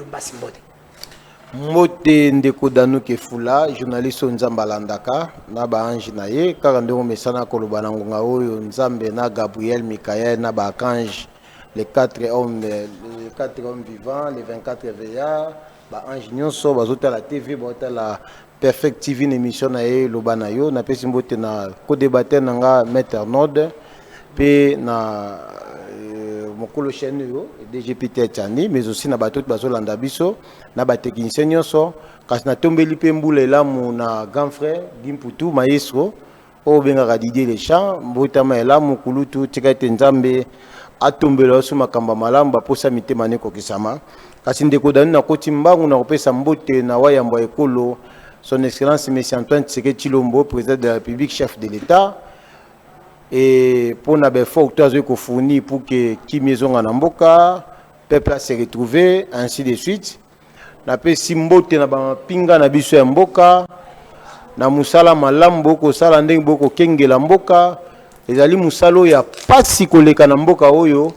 mbasi mbote. Mbote ndeko Danuke Fula, journaliste Nzamba Landaka, na ba ange na ye, kaka ndeko mesana koloba na ngonga oyo Nzambe na Gabriel Mikael na ba archange, les 4 hommes vivants, les 24 veillards, ba ange nyonso bazota la TV, bazota la Perfect TV une émission na ye loba na yo, na pesi mbote na ko débattre na nga Maître Nord pe na mokolo chaîne yo DGPT Tchani, mais aussi na bato bazolanda biso na ba technicien nyonso kasi na tombeli pe mbula elamu na grand frère Dimputu maestro o benga Didier les champs mbotama elamu kulutu tika ete Nzambe atombela so makamba malamu baposa mitema ne kokisama kasi ndeko dani na koti mbangu na kopesa mbote na wayamba ekolo son excellence monsieur Antoine Tshisekedi Tshilombo, président de la République, chef de l'État. Et pour nous fort que fourni pour que qui maison en amboka peuple se retrouver ainsi de suite na pe simbote na ba pinga na biso ya mboka na musala malambo ko sala ndenge boko kengela mboka ezali musalo ya pasi koleka na mboka oyo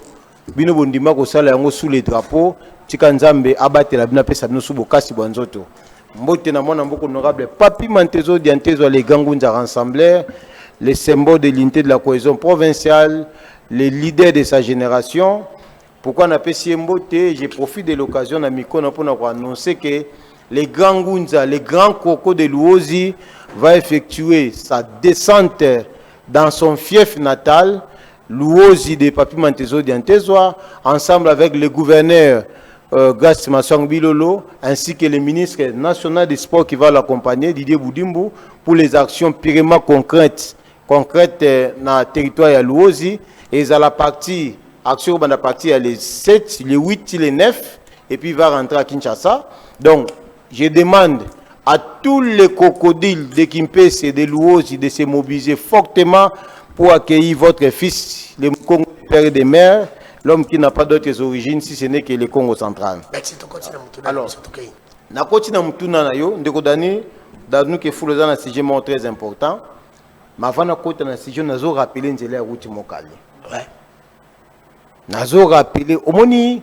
bino bondima ko sala yango sous les drapeaux tika Nzambe abatela bina pesa bino subo kasi bwanzoto mbote na mona mboko honorable Papi Mantezo Diantezo les Gangunza rassembleurs, les symboles de l'unité de la cohésion provinciale, les leaders de sa génération. Pourquoi on appelle si mbote? Je profite de l'occasion pour annoncer que les grands Gunza, les grands cocos de Luozi va effectuer sa descente dans son fief natal, Luozi de Papi Mantezo Diantezo, ensemble avec le gouverneur Gas Masang Bilolo, ainsi que le ministre national des sports qui va l'accompagner, Didier Boudimbu, pour les actions purement concrètes dans le territoire de Luozi. Et à la partie, action dans la partie, les 7, les 8, les 9, et puis il va rentrer à Kinshasa. Donc, je demande à tous les crocodiles de Kimpese et de Luozi de se mobiliser fortement pour accueillir votre fils, le Congo père et des mères, l'homme qui n'a pas d'autres origines si ce n'est que le Congo central. Alors, na continue à mutuna na yo, ndeko dani, Danuke Fula dans un sujet très important. Mais avant de côté na sujet, nazo rappeler nzela ya route mokali. Ouais. Nazo rappeler, omoni,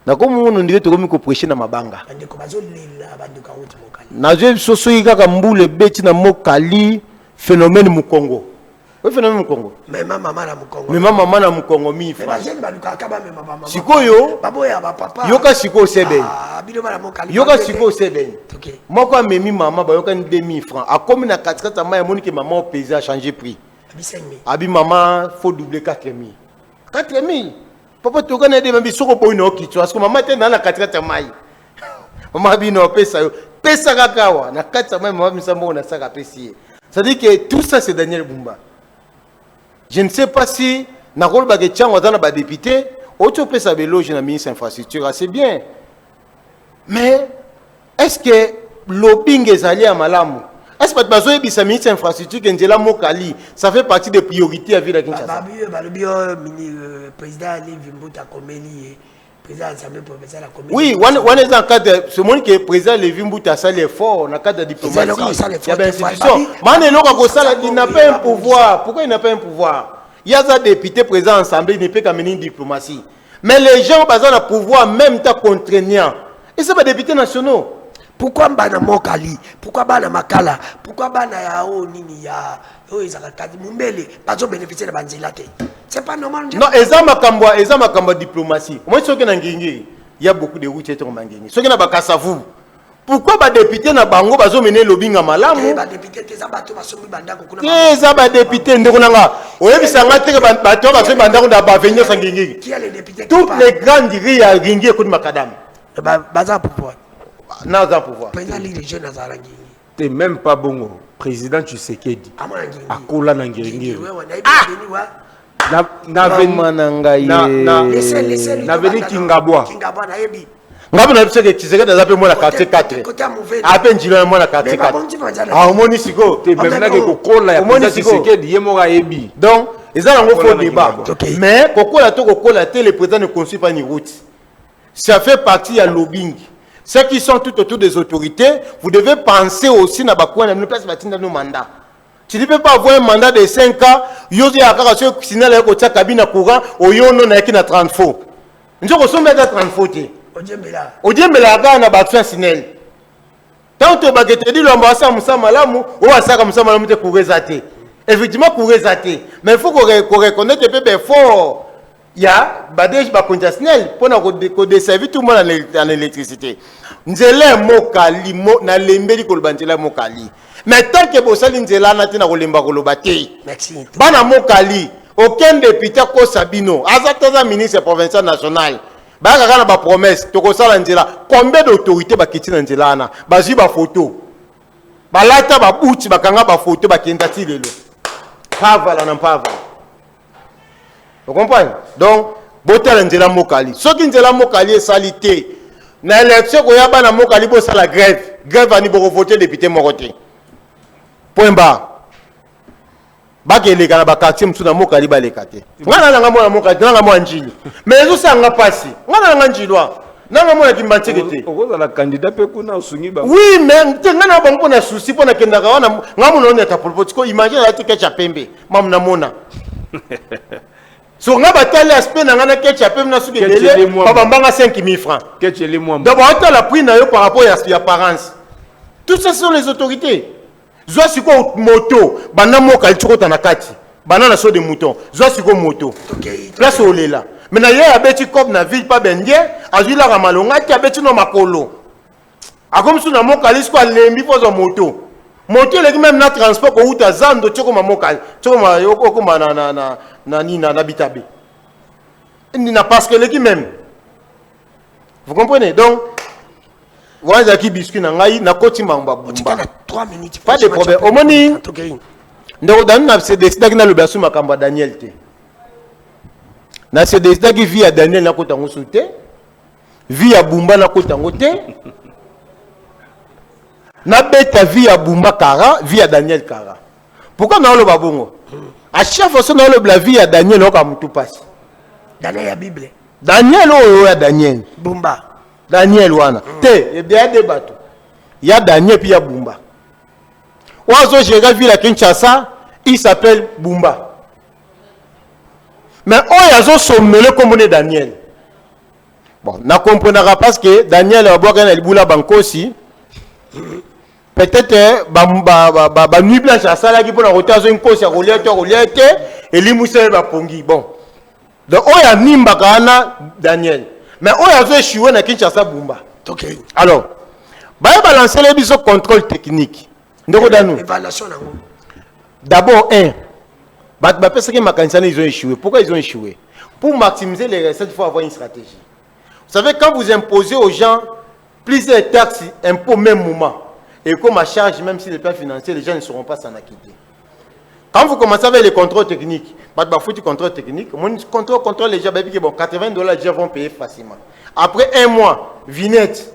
na comme on dirait to komi ko prêcher na mabanga. Bandeko bazo lela bandeko route mokali. Nazo soso yika mbule beti na mokali phénomène mu Congo. Oui, phénomène mu Congo. Mais maman na mu Congo. Mais maman na mu Congo mi frère. Sikoyo. Baboya ba papa. Yoka siko sebe. Ah, bino bana mokali. Yoka siko sebe. OK. Moko memi maman ba yoka 2000 francs. A comme na 4 mois moni que maman paysa changer prix. Abi 5000. Abi maman faut doubler 4000. 4000. Papa to kana de mbi soko po ino kitu parce que maman était dans la 4 mois. Maman bino pesa yo. Pesa kakawa na 4 mois maman misambo na saka pesi. Ça dit que tout ça c'est Daniel Bumba. Je ne sais pas si Nakol Bagetian ou dans député, autre peut s'abeloger dans le ministre de l'Infrastructure, c'est bien. Mais est-ce que lobbying est allé à Malamu? Est-ce que le ministre de l'Infrastructure qui est là, ça fait partie des priorités à vivre à Kinshasa? Le président Ali Vimbuta Komeli, président de l'Assemblée provinciale a commis. Oui, on est dans le cadre de ce monde qui est président de Vimbuta a sali fort dans le cadre de la diplomatie. Il y a des institutions. Il n'a pas un pouvoir. Pourquoi il n'a pas un pouvoir? Il y a des députés présents à l'Assemblée, il ne peut qu'à mener une diplomatie. Mais les gens ont besoin d'un pouvoir même temps contraignant. Et ce sont des députés nationaux. Pourquoi Bana Mokali? Pourquoi Bana Makala? Pourquoi Bana Yao Nini ya Izakati Mumbele? Pas de bénéficier de Banzilate. C'est pas normal. Non, Ezama diplomatie. Moi, ce que il y a beaucoup de routes qui sont mangéni. Ce qui n'a pas qu'à vous. Pourquoi les députés na bango bazo mener lobbying à Malamu? Les députés tes abato basomi banda ko kuna. Les députés ndekonanga. Oyebi sanga te bato basomi banda ko da ba venir sangingi. Qui a les députés? Toutes les grandes ri ya ringi ko makadam. Baza pouvoir. Naza pouvoir. Président les jeunes azarangi. T'es même pas bon. Président Tshisekedi. Akola nangiringi. Na veni Kingabwa. Kingabwa na yebi. Ngabo na biseke Tshisekedi azape mo na quartier 4. Ape njilo mo na quartier 4. Ah omoni siko te même na ko kola ya président Tshisekedi yemo ga yebi. Donc, ils ont un faux débat. Mais kokola to kokola te le président ne construit pas ni route. Ça fait partie à lobbying. Ceux qui sont tout autour des autorités, vous devez penser aussi na bakwa na place batinda no mandat. Tu ne peux pas avoir un mandat de 5 ans, yozi akaka so signal ya ko tia cabine courant oyono na yaki na 30 faux. Nzo ko somba 30 faux te. odiembela kaka na bato ya sinel tant to bakete di lomba asa musa malamu o asaka musa malamu te koureza te effectivement koureza te mais il faut qu'on reconnaisse peu d'effort ya badej ba sinel pona ko desservir tout le monde en électricité nzela mokali na lembeli ko banzela mokali mais tant que bosali nzela na te na ko lemba ko lobate merci bana mokali aucun député ko sabino azataza ministre provincial national baka kana ba promesse to ko sala nzela combien d'autorités ba kiti na nzela na bazwi ba photo balata ba buti bakanga ba photo ba kenda ti lelo pavala na pavala. Vous comprenez? Donc botel nzela mokali soki nzela mokali esalité na élection ko yaba na mokali bo sala grève ani bo voter député moroté point barre. Bakele kana bakati mtu na mokali balekate ngana nanga mona mokali nanga mwa njili mais ezo sanga pasi ngana nanga njilwa nanga mona kimbantekete okoza la candidat pe kuna usungi ba oui mais ngana bango na souci pona kenda kawana ngamu na oneta politiko imagine la tike pembe mam na mona so nga batali aspect na ngana kecha pembe na suki dele baba mbanga 5000 francs ketcheli moi d'abord on la prix na yo par rapport à apparence tout ça sont les autorités. Zwa siko moto bana mokali chokota na kati bana na so de mouton zwa siko moto place olela mais na ye abeti cop na ville pas bendie azwila ka malonga ti abeti no makolo akomsu na mokali siko lembi pozo moto leki même na transport ko uta zando choko ma mokali choko ma yoko ko na nina na bitabe ni na parce que leki même vous comprenez donc Wanza ki biscuit na ngai na koti mamba bumba. 3 minutes. Pas de problème. Au moni. Ndo danu na se décider ki na le basu makamba Daniel te. Na se décider ki vie à Daniel na kota ngosu te. Vie à Bumba na kota ngote. Na beta vie à Bumba Kara, vie à Daniel Kara. Pourquoi na lo babongo? À chaque fois na lo la vie à Daniel o ka mutu passe. Daniel ya Bible. Daniel o ya Daniel. Bumba. Daniel wana te il y a des bateaux il y a Daniel puis il y a Bumba oiseau j'ai vu la Kinshasa il s'appelle Bumba mais on a sommé comme on est Daniel bon na comprendra parce que Daniel a boire un boula banco aussi peut-être ba nuit blanche à sala qui pour la rotation une cause à reliette et limousin ba pongi bon donc on a nimba kana Daniel. Mais on a échoué dans Kinshasa Bumba. Ok. Alors, bah balancer les biseaux contrôle technique. Évaluation. D'abord parce que Makanisani ils ont échoué. Pourquoi ils ont échoué? Pour maximiser les recettes, il faut avoir une stratégie. Vous savez, quand vous imposez aux gens plusieurs taxes, impôts même moment, et comme à charge, même si les plans financiers, les gens ne sauront pas s'en acquitter. Quand vous commencez avec les contrôles techniques, contrôle technique, contrôle les gens, bon, $80 les gens vont payer facilement. Après un mois, vignette.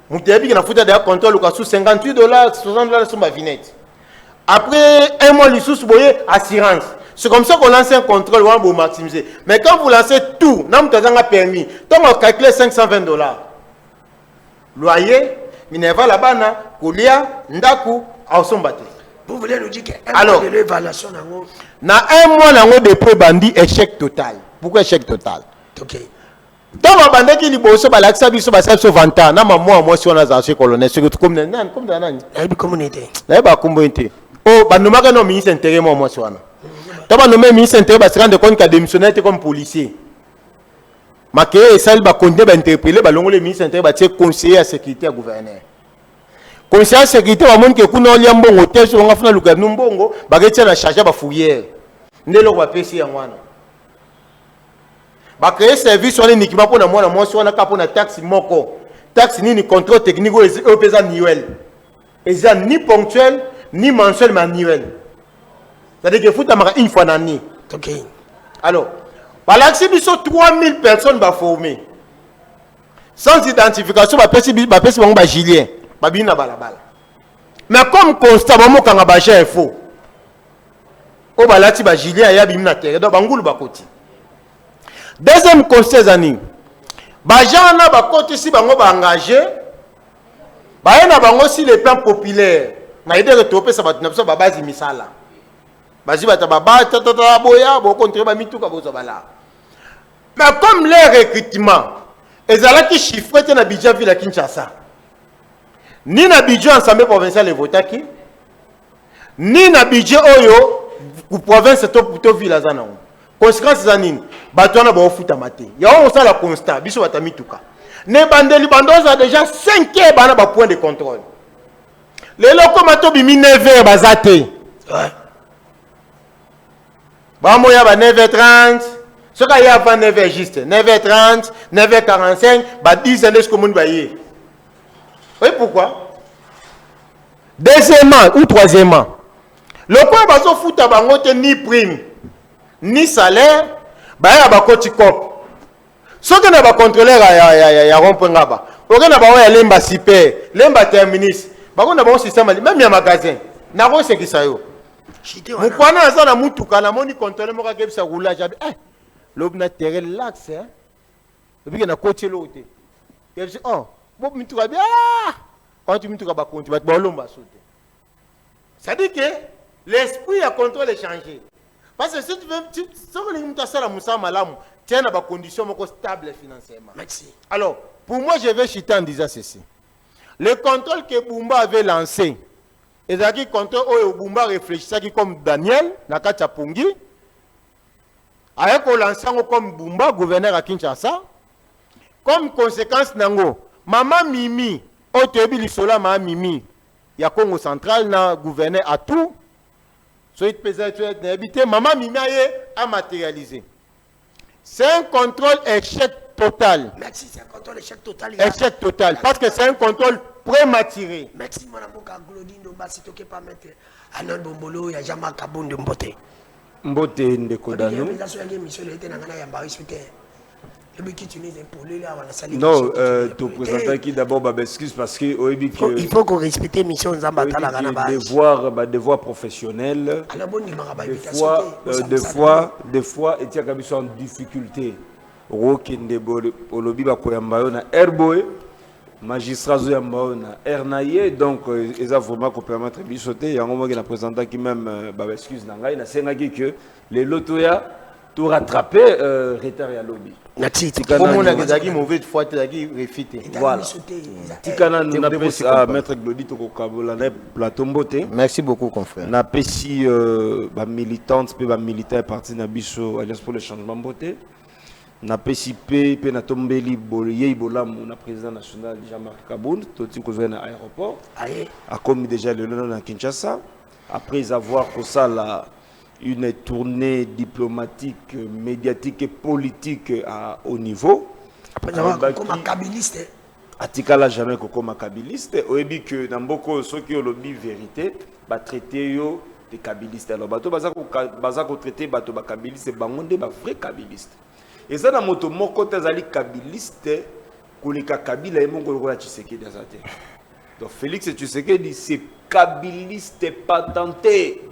Vous avez dit que d'ailleurs contrôle sous $58, $60 sur ma vignette. Après un mois, les sous, vous voyez, assurance. C'est comme ça qu'on lance un contrôle, on va maximiser. Mais quand vous lancez tout, nous avons permis, donc on calcule $520. Loyer, Minerva, Labana, Koulia, Ndaku, Aosombate. Vous voulez nous dire qu'un mois de l'évaluation na un mois de pré-bandi échec total. Pourquoi échec total? Ok. Dans ma bande qui liboso balaksa biso basabso vanta na moi si on a zaché colonel c'est comme nan comme nan la communauté la ba communauté oh banoma ka no ministre intérieur moi si wana to ba nommé ministre intérieur ba se rendre compte qu'a démissionné comme policier maké sal ba condé ba interpeller ba longole ministre intérieur ba tie conseiller à sécurité à gouverneur. Conseiller sécurité wa monde ke kuna olia mbongo te so nga funa luka mbongo bagetia na charger ba fourrière ndelo ba pesi ya wana ba créer service on uniquement pour na mwana mwasi wana ka pour na taxe moko taxe ni contrôle technique au pesa annuel et ça ni ponctuel ni mensuel mais annuel c'est-à-dire que futa maka une fois l'année. OK. Alors par l'accès biso 3000 personnes ba formées sans identification ba pesi bango ba gilien babina balabala mais comme constat bamo kanga ba chef faux o balati ba gilien ya bimina terre donc bangulu bakoti. Deuxième constat zani ba jana ba koti si bango ba engagé ba ena bango si les plans populaires na ide retopé ça ba tnaso ba base misala bazi ba tababa tata boya bo contre ba mituka bozo bala mais comme les recrutements ezalaki chiffre te na budget ville ya Kinshasa ni na budget ensemble provincial evotaki ni na budget oyo ku province to ville azana ngo conséquence za nini bato wana baofuta mate ya on sala constat biso batamituka ne bandeli bandoza déjà 5 heures bana ba point de contrôle lelo koma to bimi 9 heures bazate ba moya ba 9h30 ce qu'il y a avant 9h juste 9h30 9h45 ba 10 ans jusqu'au monde bailler. Oui pourquoi? Deuxièmement ou troisièmement le point bazo futa bango te ni prime ni salaire ba ya ba koti cop ce que na ba contrôleur ya rond-point ngaba oke na ba ya lemba super lemba terminus ba ko na ba système même ya magasin na ko sekisa yo mukwana aza na mutuka na moni contrôleur mo ka kebisa roulage lobi na terre relax hein lobi na côté l'autre kebisa oh bo mituka bien quand tu mituka ba konti ba lomba sauter ça dit que l'esprit a contrôle est changé parce que si tu veux ce que les mutuka sala musa malamu tiens na ba condition moko stable financièrement. Merci. Alors pour moi je vais chuter en disant ceci. Le contrôle que Bumba avait lancé et qui contrôle où Bumba réfléchissait comme Daniel Nakacha Pungi avec un lancement comme Bumba gouverneur à Kinshasa comme conséquence nango maman Mimi au tebi lisola ma Mimi ya Congo central na gouverneur à tout soit peut-être habité maman Mimi a matérialisé. C'est un contrôle échec total. Merci, c'est un contrôle échec total. Échec total, parce que c'est un contrôle prématuré. Merci, madame Glodine, si tu ne pas mettre Anon Bombolo, il y a jamais Kabon de Mbote. Mbote Ndekodano. Non, tu présentes qui d'abord excuse parce que il faut qu'on respecte les missions devoir professionnel. Des fois, et tu as en difficulté. Rokende olobi ba koyamba na Airboy, magistrat zoyamba na Ernaye, donc ils ont vraiment qu'on permettre bisoter. Yango mo na présentant qui même excuse na ngai na senga que les lotoya tout rattraper retard ya lobby. Voilà. Maître Glody plateau Mbote. Merci beaucoup confrère. Na pesi militante pe militaire parti na biso Alliance pour le changement Mbote. Na pesi pe na tombeli boye bolamu na président national Jean-Marc Kabound toti ko na aéroport. A commis déjà le nom à Kinshasa après avoir pour ça une tournée diplomatique, médiatique et politique à haut niveau. Après avoir comme un kabiliste. Atikala jamais comme un kabiliste. Au début que dans beaucoup ceux qui ont lobby vérité, bah traiter yo des kabilistes. Alors bateau bazako traiter bateau ba kabiliste, bangonde ba vrai kabiliste. Et ça dans moto moko tazali kabiliste, kolika kabila et mon kolokola Tshisekedi azate. Donc Félix Tshisekedi c'est kabiliste patenté.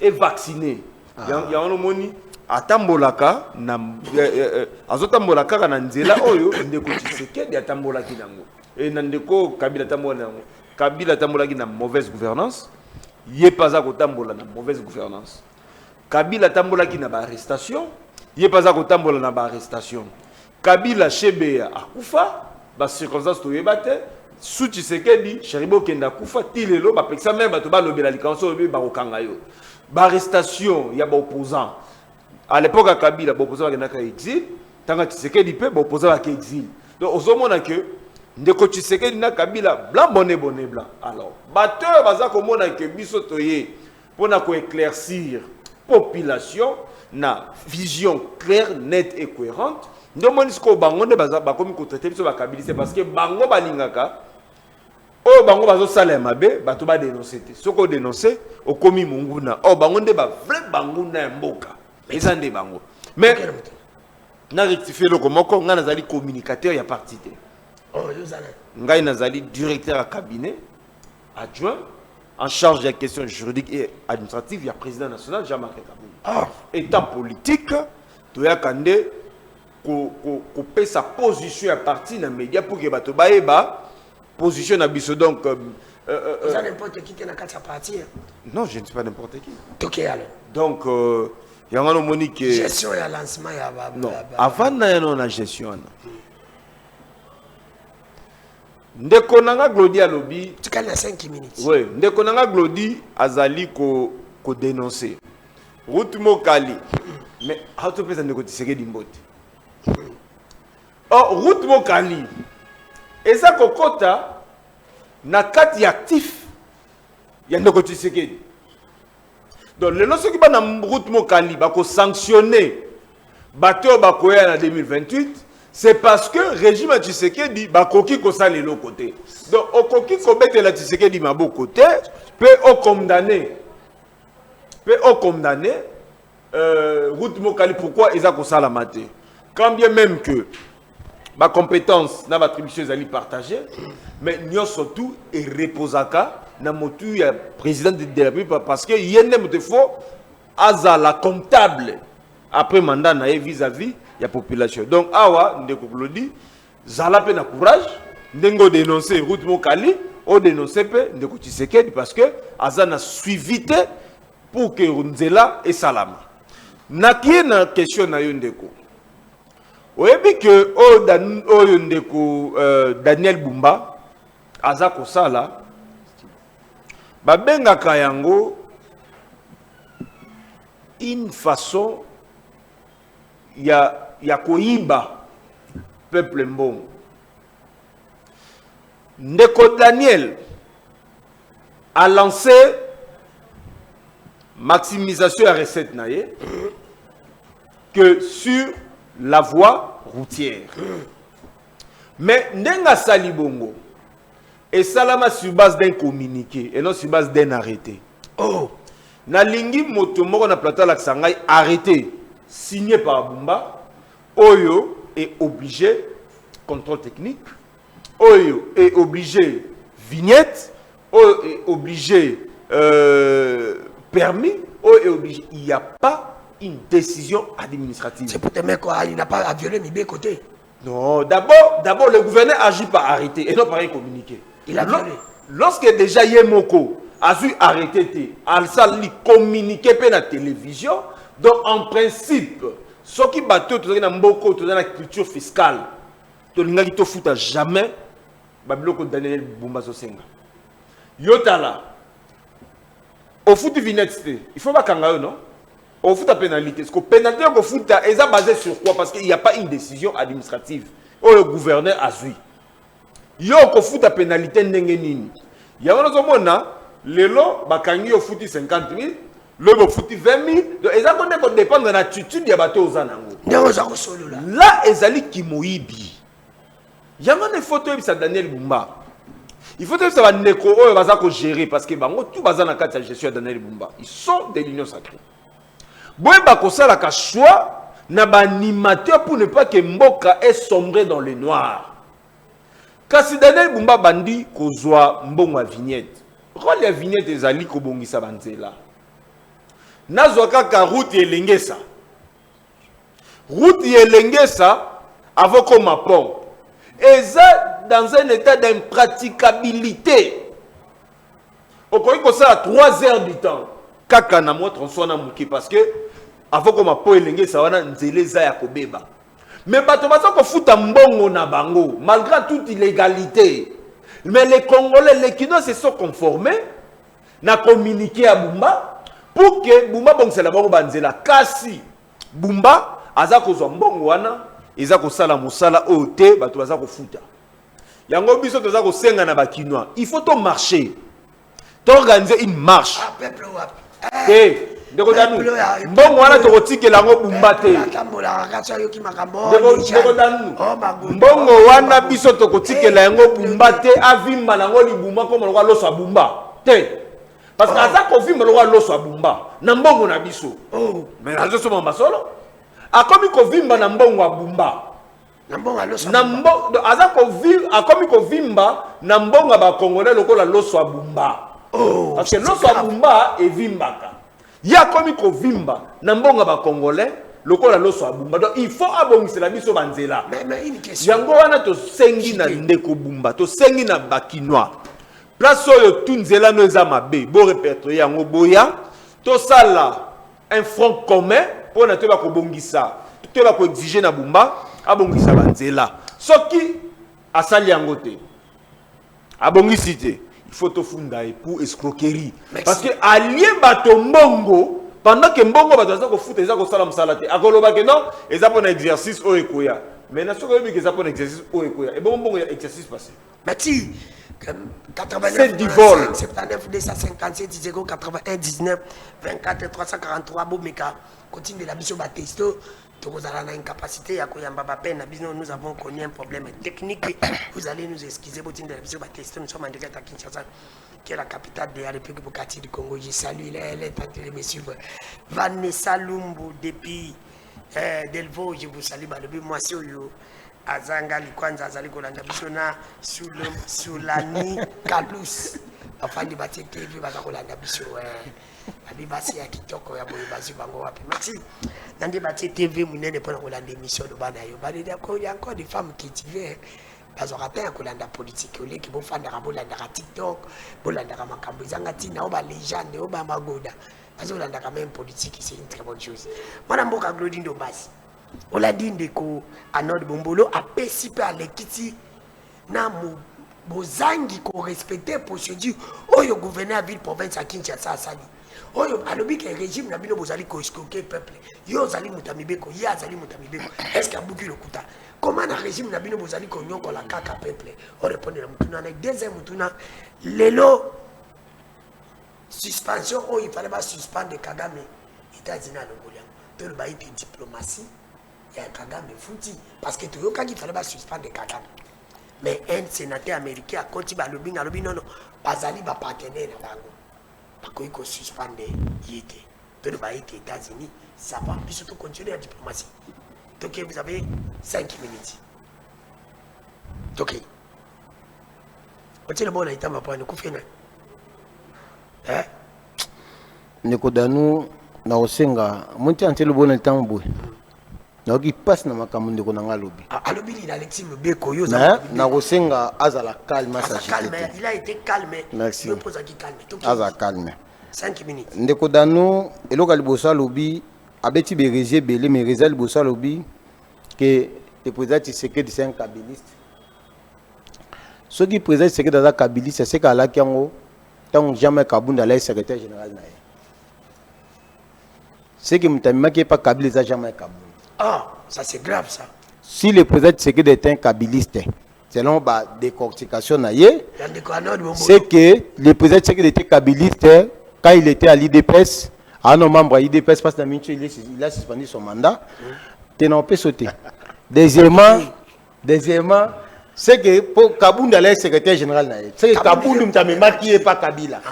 Et vacciné. Il y a un moni atambolaka na azotambolaka na nzela oyo ndeko Tshisekedi atambolaki nango. Et ndeko Kabila tambola nango. Kabila tambolaki na mauvaise gouvernance. Yé pas à kotambola na mauvaise gouvernance. Kabila tambolaki na ba arrestation. Yé pas à kotambola na ba arrestation. Kabila Shebea akufa ba circonstance to yebate. Sous Tshisekedi Cheribo kenda kufa tilelo ba peksa même bato ba lobela likanso ba okanga yo. Arrestation, il y a des opposants. À l'époque, à Kabila, il y a des opposants qui ont exil. Tant que Tshisekedi peut, il y a des opposants qui ont exil. Donc, au moment que ndeko Tshisekedi na Kabila, blanc, bonnet, blanc. Alors, batteur, baza comme on que bisotoye pour éclaircir la population, na vision claire, nette et cohérente. Nous avons bangonde baza comme traiter biso ba Kabila, c'est parce que bango balingaka. Oh bango bazo sala mabe bato ba dénoncer te soko dénoncer o komi munguna oh bango nde ba vrai banguna mboka ezande bango mais na rectifier le komoko nga nazali communicateur ya parti te oh yozala ngai nazali directeur à cabinet adjoint en charge des questions juridiques et administratives il y a président national Jean-Marc Kabound état politique toya kande ko sa position à parti na média pour que bato baeba position à biso donc n'importe qui qui n'a qu'à partir. Non, je ne suis pas n'importe qui. OK alors. Donc il y a un monique gestion et lancement non, avant na gestion. ndeko nanga Glody alobi Tu calmes 5 minutes. oui ndeko nanga Glody azali ko dénoncer route mokali mais how to pesa ndeko Tshisekedi mbote oh route mokali eza kokota na kati actif ya ndeko Tshisekedi donc le lorsque ba na route mokali ba ko sanctionner bateau ba koya na 2028 c'est parce que régime Tshisekedi ba koki ko sa lelo côté donc au koki ko betela Tshisekedi mabo côté peut au condamner route mokali pourquoi ils a ko sala maté quand bien même que ma compétence na attribution ali partagée mais nous surtout et reposaka na motu ya président de la République parce que yende motefo azala comptable après mandat na vis-à-vis ya population donc awa ndeko Glody zala pe na courage ndengo dénoncer route mokali o dénoncer pe ndeko Tshisekedi parce que azana suivité pour que nzela et salama na qui na question na yo ndeko oyebi que oyo ndeko Daniel Bumba aza kosala babengaka yango une façon ya koyiba peuple mbongo ndeko Daniel a lancé maximisation à recette naye que sur la voie routière mais ndenga sali bongo et salama sur base d'un communiqué et non sur base d'un arrêté Oh, na lingi moto moko na plateau la sangai arrêté signé par Bumba Oyo est obligé contrôle technique Oyo est obligé vignette Oyo est obligé permis Oyo est obligé il n'y a pas une décision administrative. c'est pour te mettre quoi? Il n'a pas à violer mes côtés. Non, d'abord le gouverneur agit par arrêté et non par un communiqué. Il a violé. Lorsque déjà Yemoko a dû arrêter, Alsa lui communiqué par la télévision, donc en principe, ce qui bateau tout dans Mboko, tout dans la culture fiscale, tout le monde ne jamais Babiloko Daniel Bumba Zosenga. Yotala, au foot vignette, il faut pas kangayo, non? Au foot à pénalité. Parce que pénalité au foot est basé sur quoi? Parce qu'il n'y a pas une décision administrative. Où le gouverneur a joué. Yo au foot à pénalité n'engenini. Il y a un autre le lot bakangi au foot 50 000, le foot 20 000. Donc ils ont dépendre de l'attitude des bateaux aux anango. Là ezali kimoyibi. Il y a une photo de Daniel Bumba. Il faut que ça va neko o baza ko gérer parce que bango tout baza na kati ya gestion de Daniel Bumba. Ils sont de l'union sacrée. Boye bakosala ka choix na ba animateur pour ne pas que Mboka est sombré dans le noir. Kasi Daniel Bumba bandi kozwa mbongo ya vignette. Rôle ya vignette ezali ko bongisa banzela. Nazwa kaka route elengesa. Route elengesa avant comme pont. Eza dans un état d'impraticabilité. Okoki kosala 3 heures du temps. Kaka na mo transona muki parce que avant comme pont elengesa wana nzele za ya kobeba. Mais bato baza ko futa mbongo na bango malgré toute illégalité. Mais les Congolais, les Kinois se sont conformés na communiqué à Bumba pour que Bumba bon c'est la bango banzela kasi Bumba aza ko mbongo wana eza ko sala musala ote bato baza ko futa. Yango biso toza ko senga na ba Kinois. Il faut to marcher. To organiser une marche. Ah, peuple wap. Ndeko danu mbongo wana tokotikela ngo Bumba te ndeko danu mbongo wana biso tokotikela yango Bumba te avimba nango libumba komo lokwa loso Bumba te parce que aza kovimba lokwa loso Bumba na mbongo na biso mais azo soma masolo akomi kovimba na mbongo Bumba na mbongo aza kovimba akomi kovimba na mbongo ba Congolais lokola loso Bumba parce que loso Bumba evimbaka ya komi ko vimba na mbonga ba Congolais lokola loso Bumba donc il faut abongisela biso banzela mais une question yango wana to sengi na ndeko Bumba to sengi na bakinois place oyo tunzela no eza mabe bo répertorier yango boya to sala un front commun pour na to ba ko bongisa to ba ko exiger na Bumba abongisa banzela soki asali yango te abongi cité il faut te funda pour escroquerie. Merci. Parce que allié bato mbongo pendant que mbongo bato ça ko foot eza ko sala msala te akoloba que non eza pour un exercice o ekoya mais na soko que eza pour un exercice o ekoya et bon mbongo ya exercice passé Merci. 89 c'est du vol. 79 257 081 19 24 343 Bomeka continue de la mission Batisto. Nous avons une incapacité à nous avons connu un problème technique. Vous allez nous excuser. Nous sommes en direct à Kinshasa, qui est la capitale de la République démocratique du Congo. Je salue les têtes de me suivre. Vanessa Lumbu depuis Delvaux, je vous salue. Moi, c'est Azanga Likwanza Azali Kolanda Bishona Sulani Kalus. Enfin, de bâtir TV, Bazakolanda Bisho. Abibasi ya kitoko ya boye bazi bango wapi merci nande bati TV munene pona kolanda émission de bana yo bali d'accord il y a encore des femmes qui tivent bazo rappeler kolanda politique ole ki bo fanda ka bolanda ka TikTok bolanda ka makambo zanga tina oba légende oba magoda bazo landa ka même politique c'est une très bonne chose mwana mboka Glodindo basi olandi ndeko Anod Bombolo a participer à l'équité na mu bozangi ko respecter procédure oyo gouverneur ville province à Kinshasa asali oyo alobi ke régime na bino bozali ko escroquer peuple yo zali mutamibeko ya zali mutamibeko est-ce que abuki lokuta comment na régime na bino bozali ko nyoko la kaka peuple on répondre na mutuna na deuxième mutuna lelo suspension o il fallait pas suspendre Kagame États-Unis na Longolia to le baïti diplomatie ya Kagame futi parce que to yo kangi fallait pas suspendre Kagame mais un sénateur américain a continué à lobby non bazali ba partenaire na bango il faut suspendre l'IT. Tout le pays des États-Unis, ça va. Puis surtout continuer la diplomatie. Donc vous avez 5 minutes. Ok. Est-ce que bon item pour nous faire? Hein? Nikodanu na osenga monti antelo bon item boy. Na qui passe na makambo ndeko na ngalobi. Alobi il Alexis Mbeko yo na osenga azala calme sa calme, il a été calme. Merci. Me pose qui calme. Aza calme. 5 minutes. Ndeko danu eloka libosa lobi abeti berezie belé mais reza libosa lobi que le président Tshisekedi c'est un kabiliste. Ce qui président Tshisekedi dans un kabiliste c'est qu'à la kiango tant jamais Kabunda la secrétaire général na. C'est que mutamima qui est pas kabiliste jamais Kabunda. Ah, ça c'est grave ça. Si le président Tshisekedi est un kabiliste selon la décortication naie, c'est que le président Tshisekedi était kabiliste quand il était à l'IDPS, à nos membres à l'IDPS, parce qu'il a suspendu son mandat, on peut sauter. Deuxièmement, c'est que pour Kabunda, le secrétaire général, c'est que Kabunda ne maquille pas Kabila.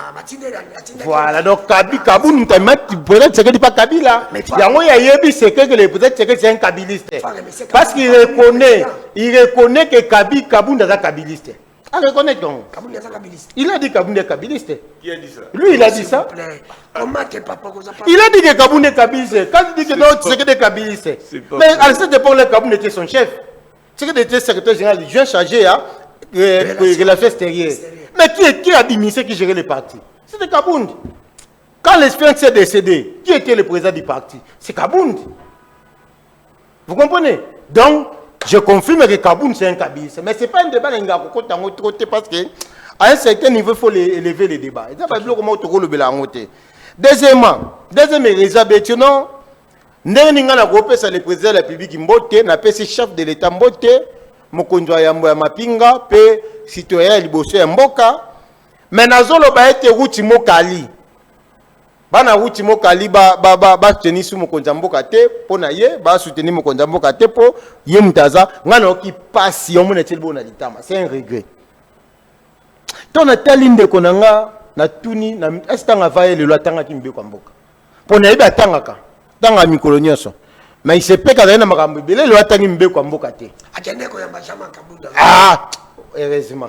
Voilà, donc Kabunda peut-être que ce n'est pas Kabila. Il y a que le peut-être c'est un kabiliste. Parce qu'il reconnaît que Kabunda est un kabiliste. Ah, reconnaît donc. Il a dit que Kabunda est kabiliste. Qui a dit ça? Lui, il a dit ça. Il a dit que Kabunda est kabiliste. Quand il dit que non, c'est que des kabilistes. Mais à cette époque, Kabunda était son chef. C'est que était secrétaire général, je viens chargé à relations extérieures. Mais qui a administré, qui gérait le parti? C'était Kabound. Quand l'espérance est décédé, qui était le président du parti? C'est Kabound. Vous comprenez? Donc, je confirme que Kabound c'est un kabiliste. Mais ce n'est pas un débat parce qu'à un certain niveau, il faut élever les débats. Deuxièmement, raison, Ndenge na kopesa le président de la République mbote na pesi chef de l'état mbote mokonzo ya mbo ya mapinga pe citoyen liboso ya mboka mais nazolo ba ete ruti mokali bana ruti mokali ba tenir su mokonzo mboka te pona ye ba soutenir mokonzo mboka te po ye mutaza ngana oki pasi yo mona tshelibo na litama c'est un regret ton atalinde konanga na tuni na estanga vaye le lwatanga kimbe kwa mboka pona ye batangaka dans la micronisation. Mais il se peut qu'il y ait un makambo belé le atangi mbeko kwa mboka te. Ah, heureusement.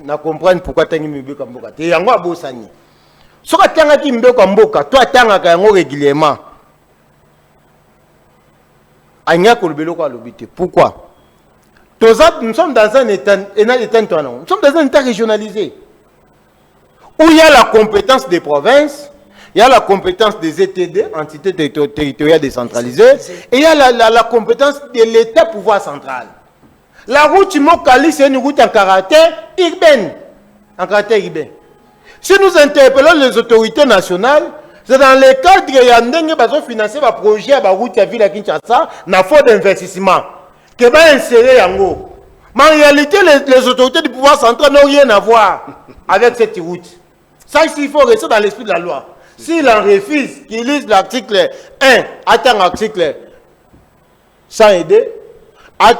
Na comprendre pourquoi atangi mbeko kwa mboka te. Yango abosani. So ka tanga ki mbeko kwa mboka, toi atanga ka yango régulièrement. Anya ko lebelo kwa lobité. Pourquoi? Nous sommes dans un état nous sommes dans un état régionalisé. Où il y a la compétence des provinces. Il y a la compétence des ETD, entités territoriales décentralisées, et il y a la compétence de l'État pouvoir central. La route Mokali, c'est une route en caractère urbain. En caractère urbain. Si nous interpellons les autorités nationales, c'est dans le cadre de financer un projet à la route de la ville de Kinshasa, na faute d'investissement. Que va insérer Yango. Mais en réalité, les autorités du pouvoir central n'ont rien à voir avec cette route. Ça, il faut rester dans l'esprit de la loi. S'il en refuse, qu'il lise l'article 1, attend l'article 102, à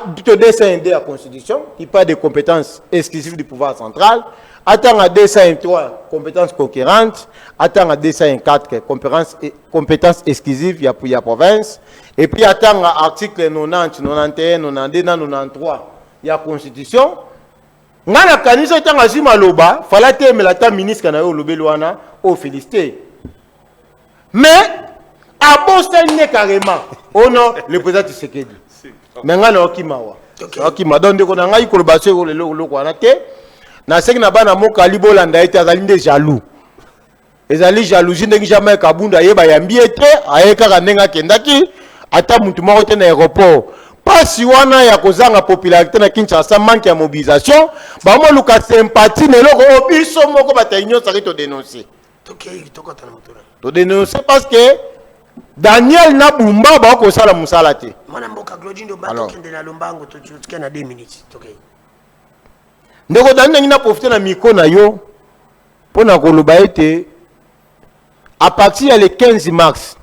la Constitution, qui parle des compétences exclusives du pouvoir central, attend à 203 compétences conquérantes, attend à 204 compétences exclusives pour la province, et puis attend à l'article 90, 91, 92, 93, il y a la Constitution. Ngana kanisa tant à Zimaloba, fallait aimer la ministre Kanayo Lobelouana au Philisté. Mais, à Boston, carrément, oh non, le président Tshisekedi. Mais ngana Okimawa. Okima, donc, on a eu collaboration avec le Kwanate. Na seki na bana Mokali Bolanda ete azalinde jaloux. Ezali jalousie ndenge jamais kabunda yeba yambi ete ayeka kandenga kendaki ata mutu moko te na aéroport. Pasi wana ya kozanga popularité na Kinshasa manque ya mobilisation, ba mo luka sympathie ne loko obiso moko bata union saki to dénoncer. To dénoncer parce que Daniel Nabumba ba ko sala musala te. Mwana mboka Glodindo bato kende na lombango to tuke na 2 minutes. Okay. Ndeko Daniel na profiter na micro na yo pona koloba ete à partir du 15 mars,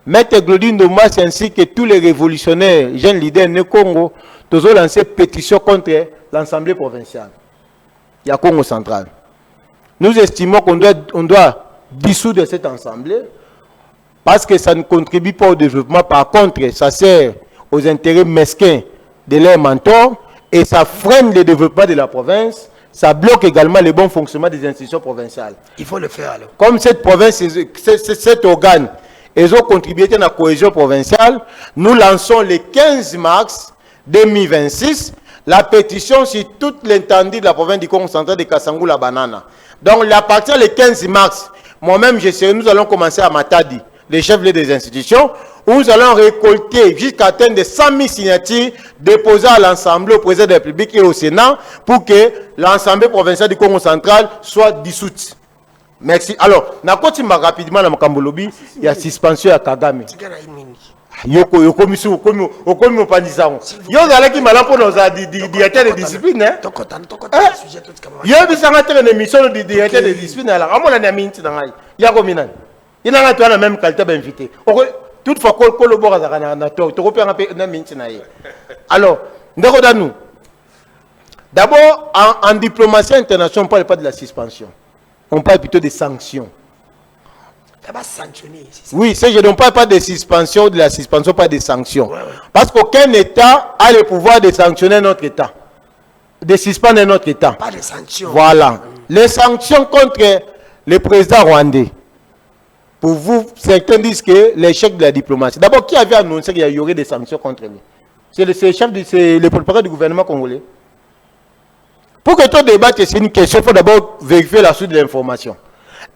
Maître Glodindo Mas ainsi que tous les révolutionnaires, jeunes leaders du Congo, tous ont lancé pétition contre l'Assemblée provinciale. Il y a Congo central. Nous estimons qu'on doit dissoudre cette assemblée parce que ça ne contribue pas au développement. Par contre, ça sert aux intérêts mesquins de leurs mentors et ça freine le développement de la province. Ça bloque également le bon fonctionnement des institutions provinciales. Il faut le faire alors. Comme cette province, cet organe, ils ont contribué à la cohésion provinciale. Nous lançons le 15 mars 2026 la pétition sur toute l'étendue de la province du Congo central de Kassangou la banana. Donc, à partir du 15 mars, moi-même, nous allons commencer à Matadi, les chefs des institutions, où nous allons récolter jusqu'à atteindre 100 000 signatures déposées à l'Assemblée, au président de la République et au Sénat pour que l'Assemblée provinciale du Congo central soit dissoute. Merci. Alors, na kotima rapidement na Makambolobi, il y a suspension à Kagame. Yoko misu okomi opandisao. Yo zala ki malampo no za directeur de discipline hein. Yo bisanga tere na mission de directeur de discipline ala. Amona na minti na ngai. Yako minani. Ina nga toana même qualité ba invité. Toutefois collabore za na to ko pe na minti na ye. Alors, ndeko danu. D'abord en diplomatie internationale on parle pas de la suspension. On parle plutôt de sanctions. Oui, je ne parle pas de suspension, de la suspension, pas de sanctions. Ouais. Parce qu'aucun État a le pouvoir de sanctionner notre État. De suspendre notre État. Pas de sanctions. Voilà. Les sanctions contre le président rwandais. Pour vous, certains disent que l'échec de la diplomatie. D'abord, qui avait annoncé qu'il y aurait des sanctions contre lui? C'est le chef, c'est le porte-parole du gouvernement congolais. Pour que tout débat, c'est une question, il faut d'abord vérifier la suite de l'information.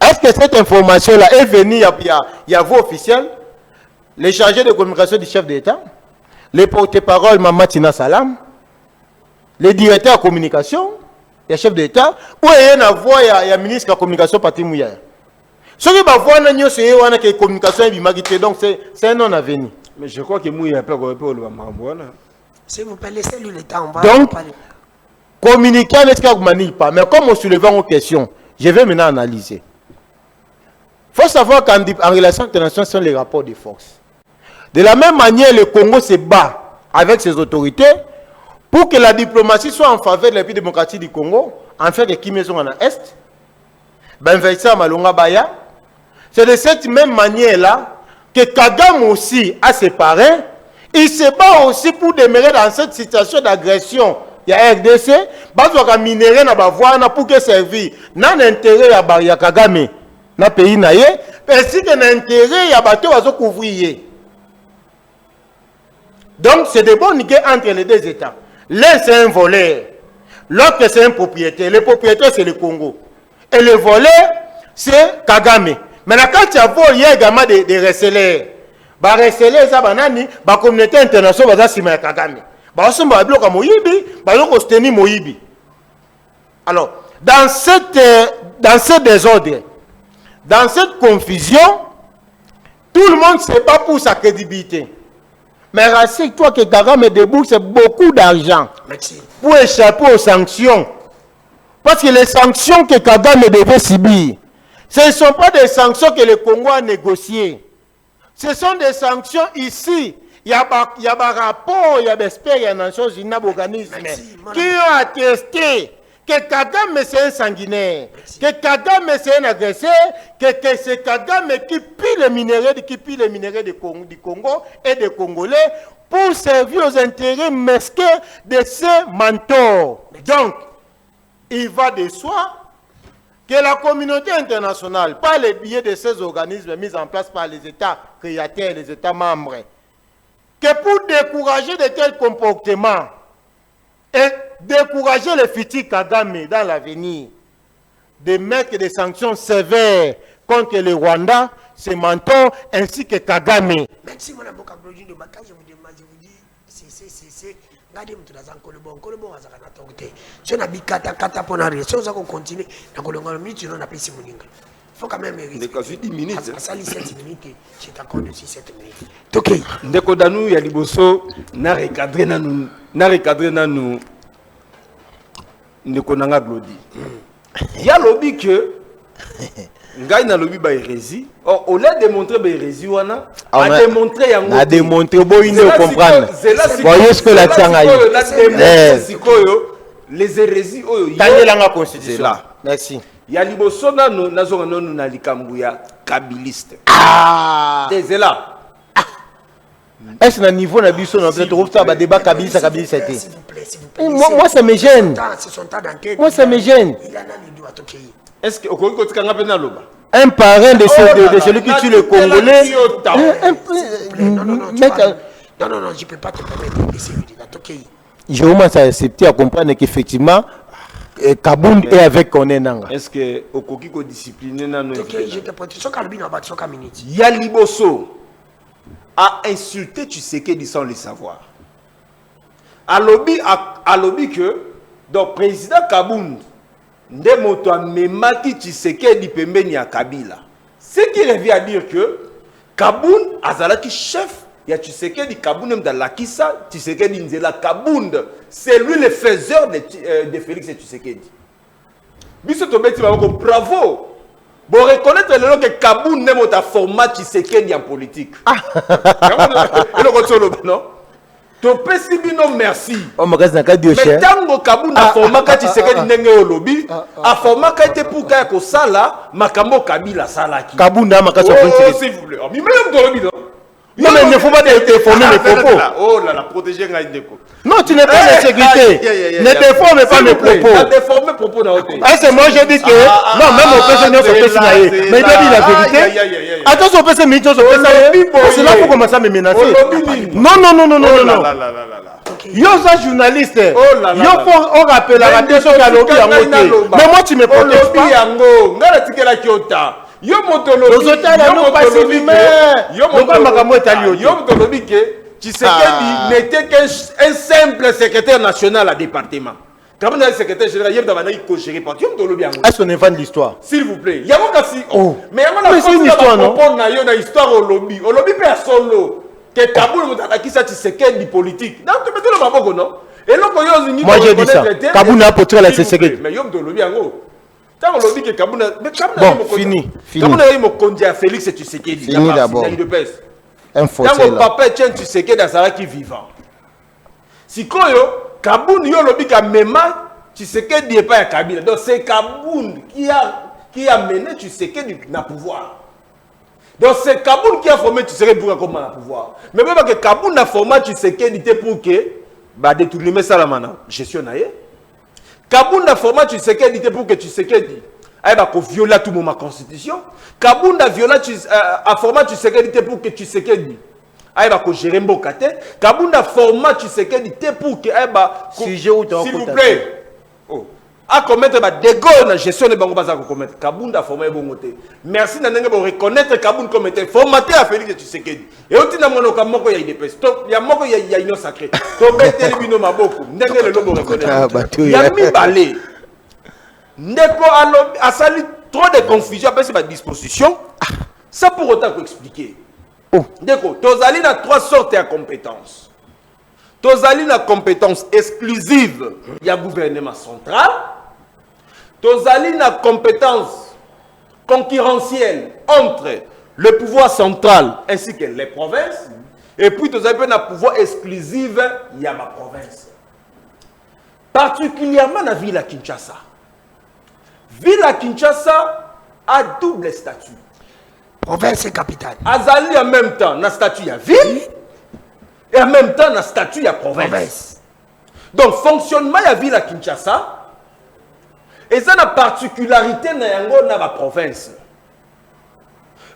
Est-ce que cette information-là est venue, il y a vos officiels, les chargés de communication du chef d'État, les porte-parole Mamatina Salam, les directeurs de communication, le chef d'État, ou il y a un ministre de la communication Patrick Mouya. Ce qui va voir, c'est que la communication est donc c'est un non-avenir. Mais je crois que Mouya n'a pas repris le Mambouana. Si vous pouvez laisser lui le temps, on va donc, communiquer n'est-ce qu'on ne pas. Mais comme on soulève une question, je vais maintenant analyser. Il faut savoir qu'en relation internationale, ce sont les rapports de force. De la même manière, le Congo se bat avec ses autorités pour que la diplomatie soit en faveur de la démocratie du Congo, en fait de Kim Jong-un en Est, c'est de cette même manière-là que Kagame aussi a séparé. Il se bat aussi pour demeurer dans cette situation d'agression. Il y a RDC, il y a minéré pour que servir dans l'intérêt de Kagame. Na pays naye parce que l'intérêt ya bateau va se couvrir. Donc c'est de bonnes guerres entre les deux États. L'un c'est un voleur, l'autre c'est un propriétaire. Le propriétaire c'est le Congo et le voleur c'est Kagame. Maintenant quand tu as volé, il y a également des receleurs. Ba receleurs ça banani, ba communauté internationale va sima Kagame. Basomba bloka moyibi, baloko steni moyibi. Alors, dans ce désordre, dans cette confusion, tout le monde se bat pour sa crédibilité. Mais rassure-toi que Kagame débourse beaucoup d'argent pour échapper aux sanctions. Parce que les sanctions que Kagame devait subir, ce ne sont pas des sanctions que le Congo a négociées. Ce sont des sanctions ici. Il y a un rapport, il y a des experts, il y a des Nations Unies, organismes qui ont attesté que Kagame c'est un sanguinaire, que Kagame c'est un agresseur, que c'est Kagame qui pille les minéraux du Congo et des Congolais pour servir aux intérêts mesquins de ses mentors. Donc, il va de soi que la communauté internationale, par les biais de ces organismes mis en place par les États créateurs et les États membres, que pour décourager de tels comportements et décourager les futurs Kagame dans l'avenir, de mettre des sanctions sévères contre le Rwanda, ses mentors, ainsi que Kagame. Merci, mon avocat, je vous dis, c'est. Regardez, je suis Colombo, si on a dit kata pour la réaction, on va continuer. Dans Colombo, on a pris 6 minutes. Il faut quand même risquer. On a 10 minutes. Ça, 7 minutes, je t'accorde aussi 7 minutes. Ok. Ndeko Danou, il y a Liboso, n'a recadré nous. Ndeko Nanga Glodi. Il y a lobby que. Ngai na lobby ba hérésie. Or, au lieu de démontrer ba hérésie, a démontré yango. A démontré bo ine comprendre. Voyez ce que la tianga yi. Les hérésies oyo. Tangela constitution. Merci. Ya liboso na nazo na likambu ya kabiliste. Ah. Dézela. Est-ce que niveau na biso na peut trouve ça ba débat kabiliste été. S'il vous plaît. Moi ça me gêne. Moi ça me gêne. Il a nani doit toquer. Est-ce que au un parrain de celui qui tue les Congolais. Non, je ne peux pas te permettre de laisser lui dire. Je commence à accepter, à comprendre qu'effectivement, Kabound est avec Konenanga. Est-ce que au Kokiko discipliné non? Ok, je te prête. Yaliboso a insulté Tshisekedi sans le savoir. À lobby que, donc président Kabound, Ndemoto a memaki Tshisekedi pembeni ya Kabila. Ce qui revient à dire que Kabound azalaki chef ya Tshisekedi, Kabound même dans Lakissa, Tshisekedi nzela Kabound, c'est lui le faiseur de Félix Tshisekedi. Biso tobeti bako bravo. Bon reconnaître le que Kabound Ndemoto a format Tshisekedi en politique. Et le retour non? Topesi bino merci. Oh magasin na kadi mais tango Kabound a formaka Tshisekedi ndenge olobi, a formaka été pour kaya ko sala makambo Kabila salaki. Kabound a makasi o Tshisekedi. S'il vous plaît. Mais même dolobi non. Non mais il ne faut pas déformer les propos. Oh là là, protéger ngai ndeko. Non, tu n'es pas en sécurité. Ne déforme pas mes propos. A déformer propos na hôtel. Ah c'est moi je dis que non même au PC non se naie. Mais il dit la vérité. Attention au PC minute au PC. C'est là pour commencer à me menacer. Non. Yo ça journaliste. Yo faut on rappelle la radio sur Galobi en moté. Mais moi tu me protèges pas. Yango, ngala tikela kiota. Yo motolobi. Yo motolobi que Tshisekedi n'était qu'un simple secrétaire national à département. Comme le secrétaire général, il y a un co-géré par Yo motolobi. Est-ce qu'on est fan de l'histoire? S'il vous plaît. Yango kasi. Mais c'est une histoire non? On a histoire au lobby. Au lobby personne lo. Que Kabound qui ça Tshisekedi politique. Donc tu mets le maboko non? Et là moi j'ai dit ça. Kabound a porté la Tshisekedi. Mais yo motolobi yango. Que Kabound bon, fini. Kabound a eu mon conduit à Félix Tshisekedi. Fini d'abord. Un fauteuil. Quand mon papa tient Tshisekedi à Saraki vivant. Si Koyo, Kabound yo lobi ka mema Tshisekedi est pas à Kabila. Donc c'est Kabound qui a mené Tshisekedi na pouvoir. Donc c'est Kabound qui a formé Tshisekedi pour comment la pouvoir. Mais même que Kabound a formé Tshisekedi pour que bah détourner ça la mana gestion naie. Kabound a formé Tshisekedi pour que Tshisekedi aille violer tout ma constitution. Kabound a formé Tshisekedi pour que Tshisekedi aille gérer Mbokate. Kabound a formé Tshisekedi pour que aille s'il vous plaît. à commettre des Gaulle na gestion de bango baza ko commettre Kabunda formé bongoté merci na ndenge bo reconnaître Kabunda comme était formaté à Félix Tshisekedi et oti na mono ka moko ya IDPS to ya moko ya union sacrée to beteli bino maboko ndenge le lobo reconnaître ya mi balé ndeko a sali trop de confusion après ces dispositions ça pour autant qu'on expliquer ndeko tozali na trois sortes de compétences tozali na compétence exclusive ya gouvernement central tozali na compétence concurrentielle entre le pouvoir central ainsi que les provinces et puis tozali na pouvoir exclusive ya ma province particulièrement na ville à Kinshasa. Ville à Kinshasa a double statut. Province et capitale. Azali en même temps na statut ya ville et en même temps na statut ya province. Donc fonctionnement ya ville à Kinshasa et ça na particularité na yango na ba province.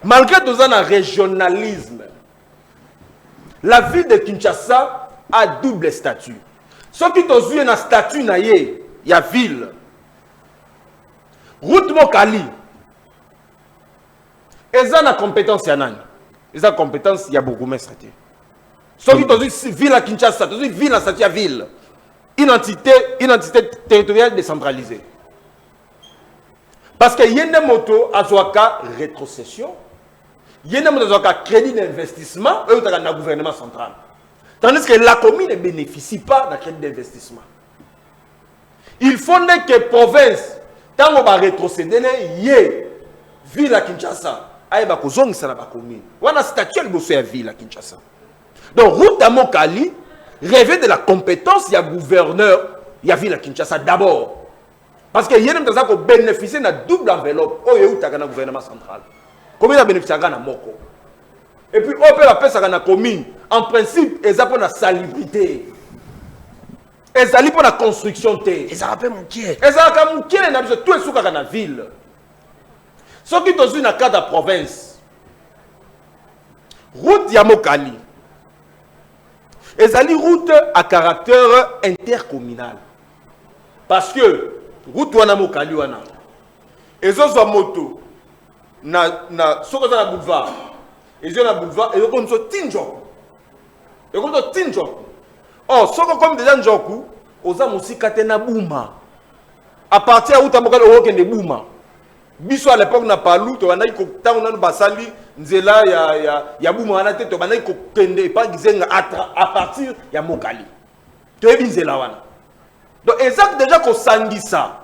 Malgré tout ça na régionalisme, la ville de Kinshasa a double statut. Ce qui est un statut na ye ya ville. Route Mokali. Ils ont la compétence ya nani. Ils ont la compétence ya bourgmestre. Ce qui est ville à Kinshasa, ville à statut ya ville. Identité territoriale décentralisée. Parce que y a une moto à Zouaka rétrocession. Il y a un crédit d'investissement et un gouvernement central. Tandis que la commune ne bénéficie pas d'un crédit d'investissement. Il faut que la province, tant qu'on va rétrocéder, il y ait ville à Kinshasa. Il y a une commune. Il y a un statut de la ville à Kinshasa. Donc, route à Mokali rêvait de la compétence, il y a gouverneur, il y a ville à Kinshasa d'abord. Parce qu'il y a un qui bénéficie d'une double enveloppe. Il y a un gouvernement central. Combien de bénéficiaires dans Moko? Et puis, on peut appeler ça la commune. En principe, ils ont la salubrité. Ils ont la construction. Ils ont appelé mon pied. Ils ont mon pied. Ils ont tout ce dans la ville. Ce qui est dans une cas de province. Route Yamokali. Ils ont une route à caractère intercommunal. Parce que, route Wanamokali, ils ont une moto. Sur le boulevard, ils ont un boulevard et ils ont un tinjo. Ils ont un tinjo. Oh, ce que comme déjà Njoku, ils ont aussi Katena Bouma. À partir où tu as un Bouma. Biso à l'époque n'a pas lu, tu as un basali, Nzela, ya Bouma, tu as un Kende, pas à partir de Mokali. Tu es Nzela. Donc, ils ont déjà qu'on ça.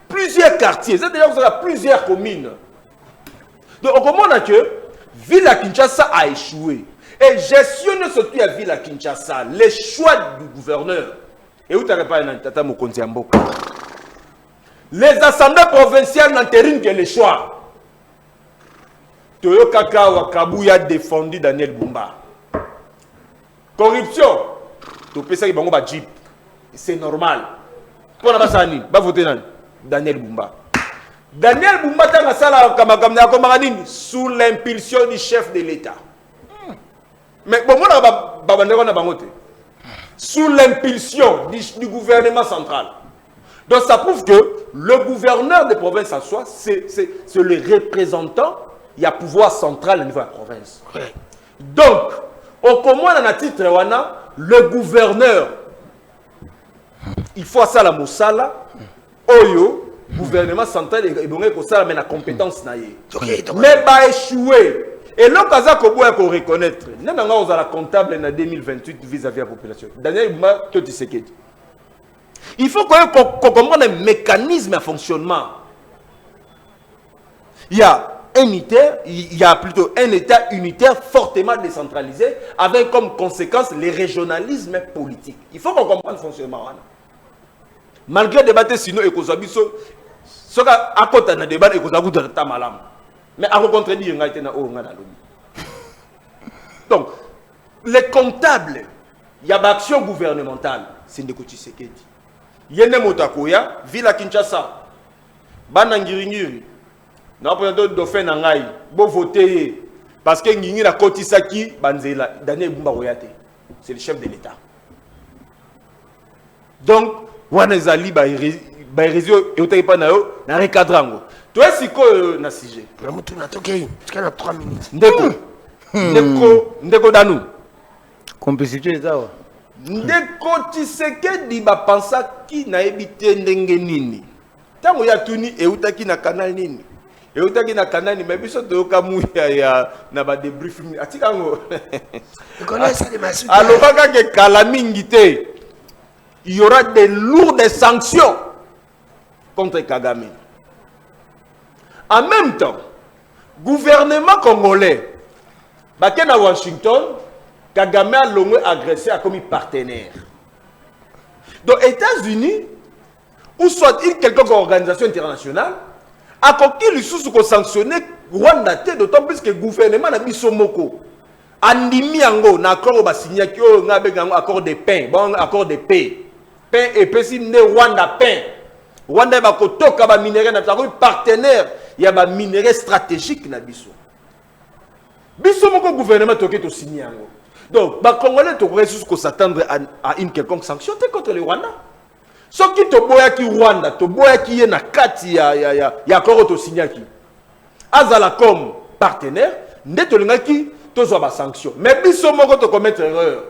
Plusieurs quartiers, ils ont déjà plusieurs communes. Donc, on comprend que ville à Kinshasa a échoué. Et gestionner surtout la ville à Kinshasa, les choix du gouverneur. Et où tu n'as pas un tata Mokonzi Mboko. Les assemblées provinciales n'entérinent que les choix. Toyo Kaka Wakabuya a défendu Daniel Bumba. Corruption. Tu peux dire que Jeep. C'est normal. Pour la Bassani, va voter Daniel Bumba. Daniel Bumba sous l'impulsion du chef de l'État. Mais bon, sous l'impulsion du gouvernement central. Donc ça prouve que le gouverneur des provinces en soi, c'est le représentant, il y a pouvoir central au niveau de la province. Ouais. Donc, au commun dans le titre, le gouverneur, il faut ça la Moussala, Oyo, gouvernement central et bon que ça mais la compétence naie mais pas échoué et là kaza ko boya ko reconnaître nanga on a la comptable en 2028 vis-à-vis de la population Daniel Bumba to Tshisekedi il faut qu'on comprenne le mécanisme de fonctionnement. Il y a plutôt un État unitaire fortement décentralisé avec comme conséquence les régionalismes politiques. Il faut qu'on comprenne le fonctionnement. Malgré le débat, sinon, ce qui à côté de débat, mais à contredire, donc, les comptables, il y a une action gouvernementale, c'est de côté Tshisekedi. Il y a une motakoya, ville à Kinshasa, Banangiringiri, n'a pas de dauphin nangai, bon voter, parce que Ngiri la Kotisaki, Banzela, Daniel Bumba Royate, c'est le chef de l'État. Donc, wana ezali ba hérésie et otaki pa na yo na recadrango toi siko na sujet na mutu na toke tika na 3 minutes ndeko danu complicité ezawa ndeko Tshisekedi bapensaki nayebi te ndenge nini ntango ya tuni eutaki na canal nini eutaki na canal ni mais biso toyoka muya ya na ba debriefing atikango alobaka ke kala mingi te il y aura de lourdes sanctions contre Kagame. En même temps, gouvernement congolais, baké na Washington, Kagame a longue agressé a comme partenaire. Donc, États-Unis, ou soit une quelconque organisation internationale, a coquille les sous pour sanctionner Rwanda, d'autant plus que le gouvernement n'a mis son moko. Andimi ango, na accord ba signé que na begango accord de paix, bon accord de paix. Paix et paix si ne Rwanda paix. Rwanda ba ko toka ba minerai na ko partenaire, il y a ba minerai stratégique na biso. Biso moko gouvernement toke to signé ango. Donc ba congolais to ko s'attendre à une quelconque sanction contre le Rwanda. Ce qui te boya ki Rwanda, te boya ki ye na kati ya accord to signé ki. Azala comme partenaire, nde to linga ki tous ba sanction. Mais biso moko to commettre erreur.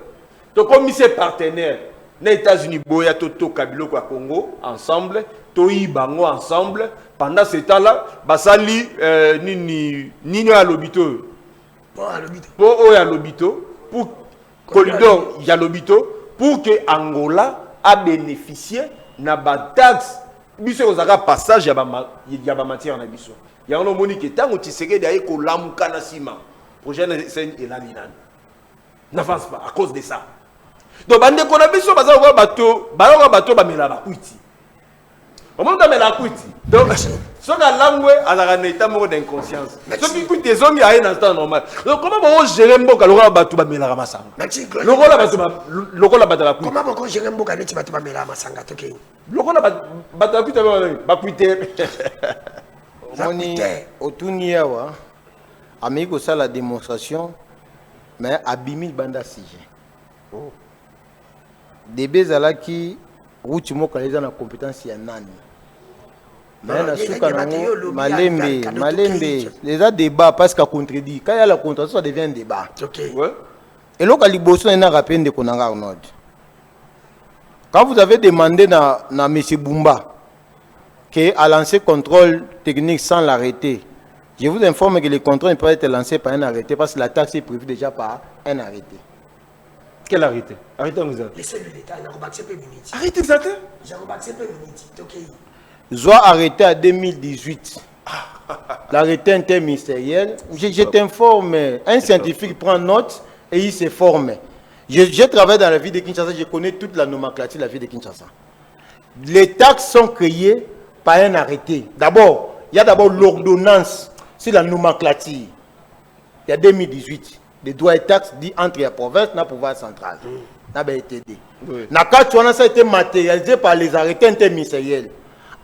To commissaire partenaire, les États-Unis boya to Kabilo kwa Congo ensemble, to Ibango ensemble. Pendant ce temps-là, basali nini à l'hôpital. Pour à l'hôpital, pour corridor ya l'hôpital, pour que Angola a bénéficié na ba taxe. Biso kozaka passage ya ba matière na biso. Ya ono monique tango Tshisekedi aye ko lamuka na sima. Prochaine scène et la minane. N'avance pas à cause de ça. Donc, bande qu'on a besoin de bateau, bateau, bamela ba kuiti. Au moment de la kuiti. Donc, ce que langue à la raneta mort d'inconscience. Ce qui coûte des hommes à un instant normal. Donc, comment on gère un boc alors bateau bamela ramasanga? Le rôle la bateau la kuiti. Comment on gère un boc à l'état bateau bamela ramasanga? Le rôle la bateau la kuiti ba kuiti. Moni otuniawa. Amigo ça la démonstration, mais abimi banda sije. Debe zalaki route mo kaleza na compétence ya nani. Mais na suka nango malembe les a débat parce qu'à contredit. Quand il y a la contredit ça devient un débat. OK. Ouais. Et là liboso na rappel de konanga Arnold. Quand vous avez demandé na monsieur Bumba qui a lancé contrôle technique sans l'arrêter. Je vous informe que le contrôle peut être lancé par un arrêté parce que la taxe est prévue déjà par un arrêté. Quel arrêté? Arrêté en vous les cellules d'État, il a accepté l'unité. Arrêté ça? J'ai accepté l'unité. OK. Soit arrêté en 2018. L'arrêté interministériel. Je t'informe, un scientifique prend note et il se forme. Je travaille dans la ville de Kinshasa, je connais toute la nomenclature de la ville de Kinshasa. Les taxes sont créées par un arrêté. D'abord, il y a d'abord l'ordonnance. C'est la nomenclature. Il y a 2018. Les droits et taxes dit entre la province et le pouvoir central. Na BTD. Na Katouana, ça a été matérialisé par les arrêtés interministériels.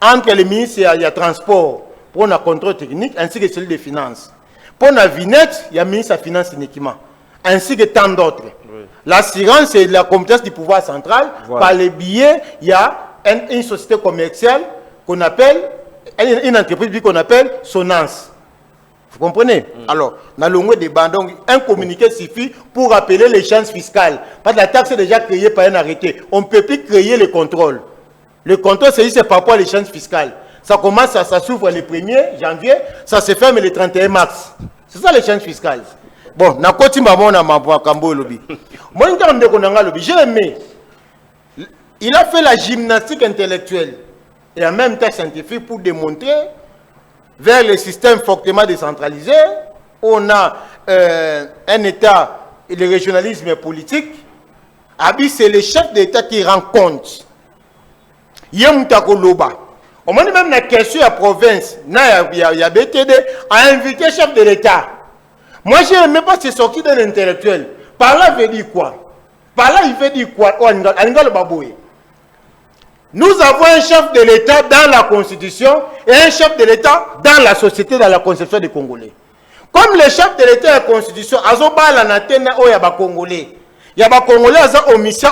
Entre les ministères, il y a transport pour le contrôle technique ainsi que celui des finances. Pour la vignette, il y a le ministre des Finances uniquement. Ainsi que tant d'autres. L'assurance, c'est la compétence du pouvoir central. Voilà. Par les billets, il y a une société commerciale qu'on appelle, une entreprise qu'on appelle Sonance. Vous comprenez? Alors, dans le débat, donc, un communiqué suffit pour rappeler l'échéance fiscale. Parce que la taxe est déjà créée par un arrêté. On ne peut plus créer le contrôle. Le contrôle, c'est par rapport à l'échéance fiscale. Ça commence, ça s'ouvre le 1er janvier, ça se ferme le 31 mars. C'est ça l'échéance fiscale. Bon, j'ai aimé. Il a fait la gymnastique intellectuelle et en même temps scientifique pour démontrer vers le système fortement décentralisé, on a un État et le régionalisme politique. C'est le chef d'État qui rend compte. Il y a on m'a dit même la question de la province, il y a BTD, a invité le chef de l'État. Moi, je n'aime pas se sortir de l'intellectuel. Par là, il veut dire quoi? Par là, il veut dire quoi? Nous avons un chef de l'État dans la Constitution et un chef de l'État dans la société, dans la conception des Congolais. Comme le chef de l'État et la Constitution, il y a des Congolais, il y a des Congolais, ils ont omission,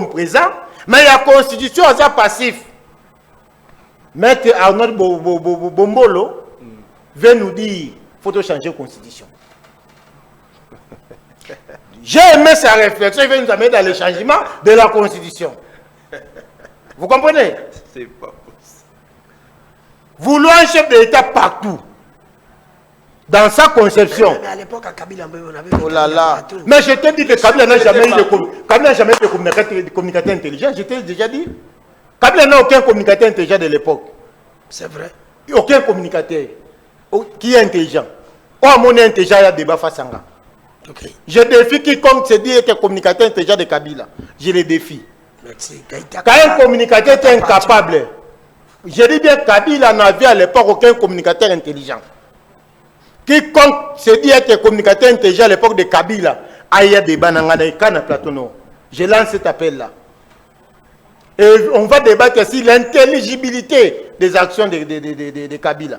présent, Mais la constitution est passif. Maître Arnold Bombolo vient nous dire qu'il faut changer la constitution. J'ai aimé sa réflexion, il veut nous amener dans le changement de la constitution. Vous comprenez? C'est pas possible. Vouloir un chef de l'État partout. Dans sa conception. Mais à l'époque, à Kabila, on avait... Oh là là. Mais je t'ai dit que Kabila n'a jamais eu de communicateur intelligent. Je t'ai déjà dit. Kabila n'a aucun communicateur intelligent de l'époque. C'est vrai. Aucun communicateur qui est intelligent. Oh, mon intelligent, il y a débat face à moi. Okay. Je défie quiconque se dit que communicateur intelligent de Kabila. Je le défie. Merci. Quand un communicateur est incapable, je dis bien Kabila n'avait à l'époque aucun communicateur intelligent. Quiconque se dit que communicateur intelligent à l'époque de Kabila, il y a des banangana et Platono. Je lance cet appel-là. Et on va débattre sur l'intelligibilité des actions de Kabila.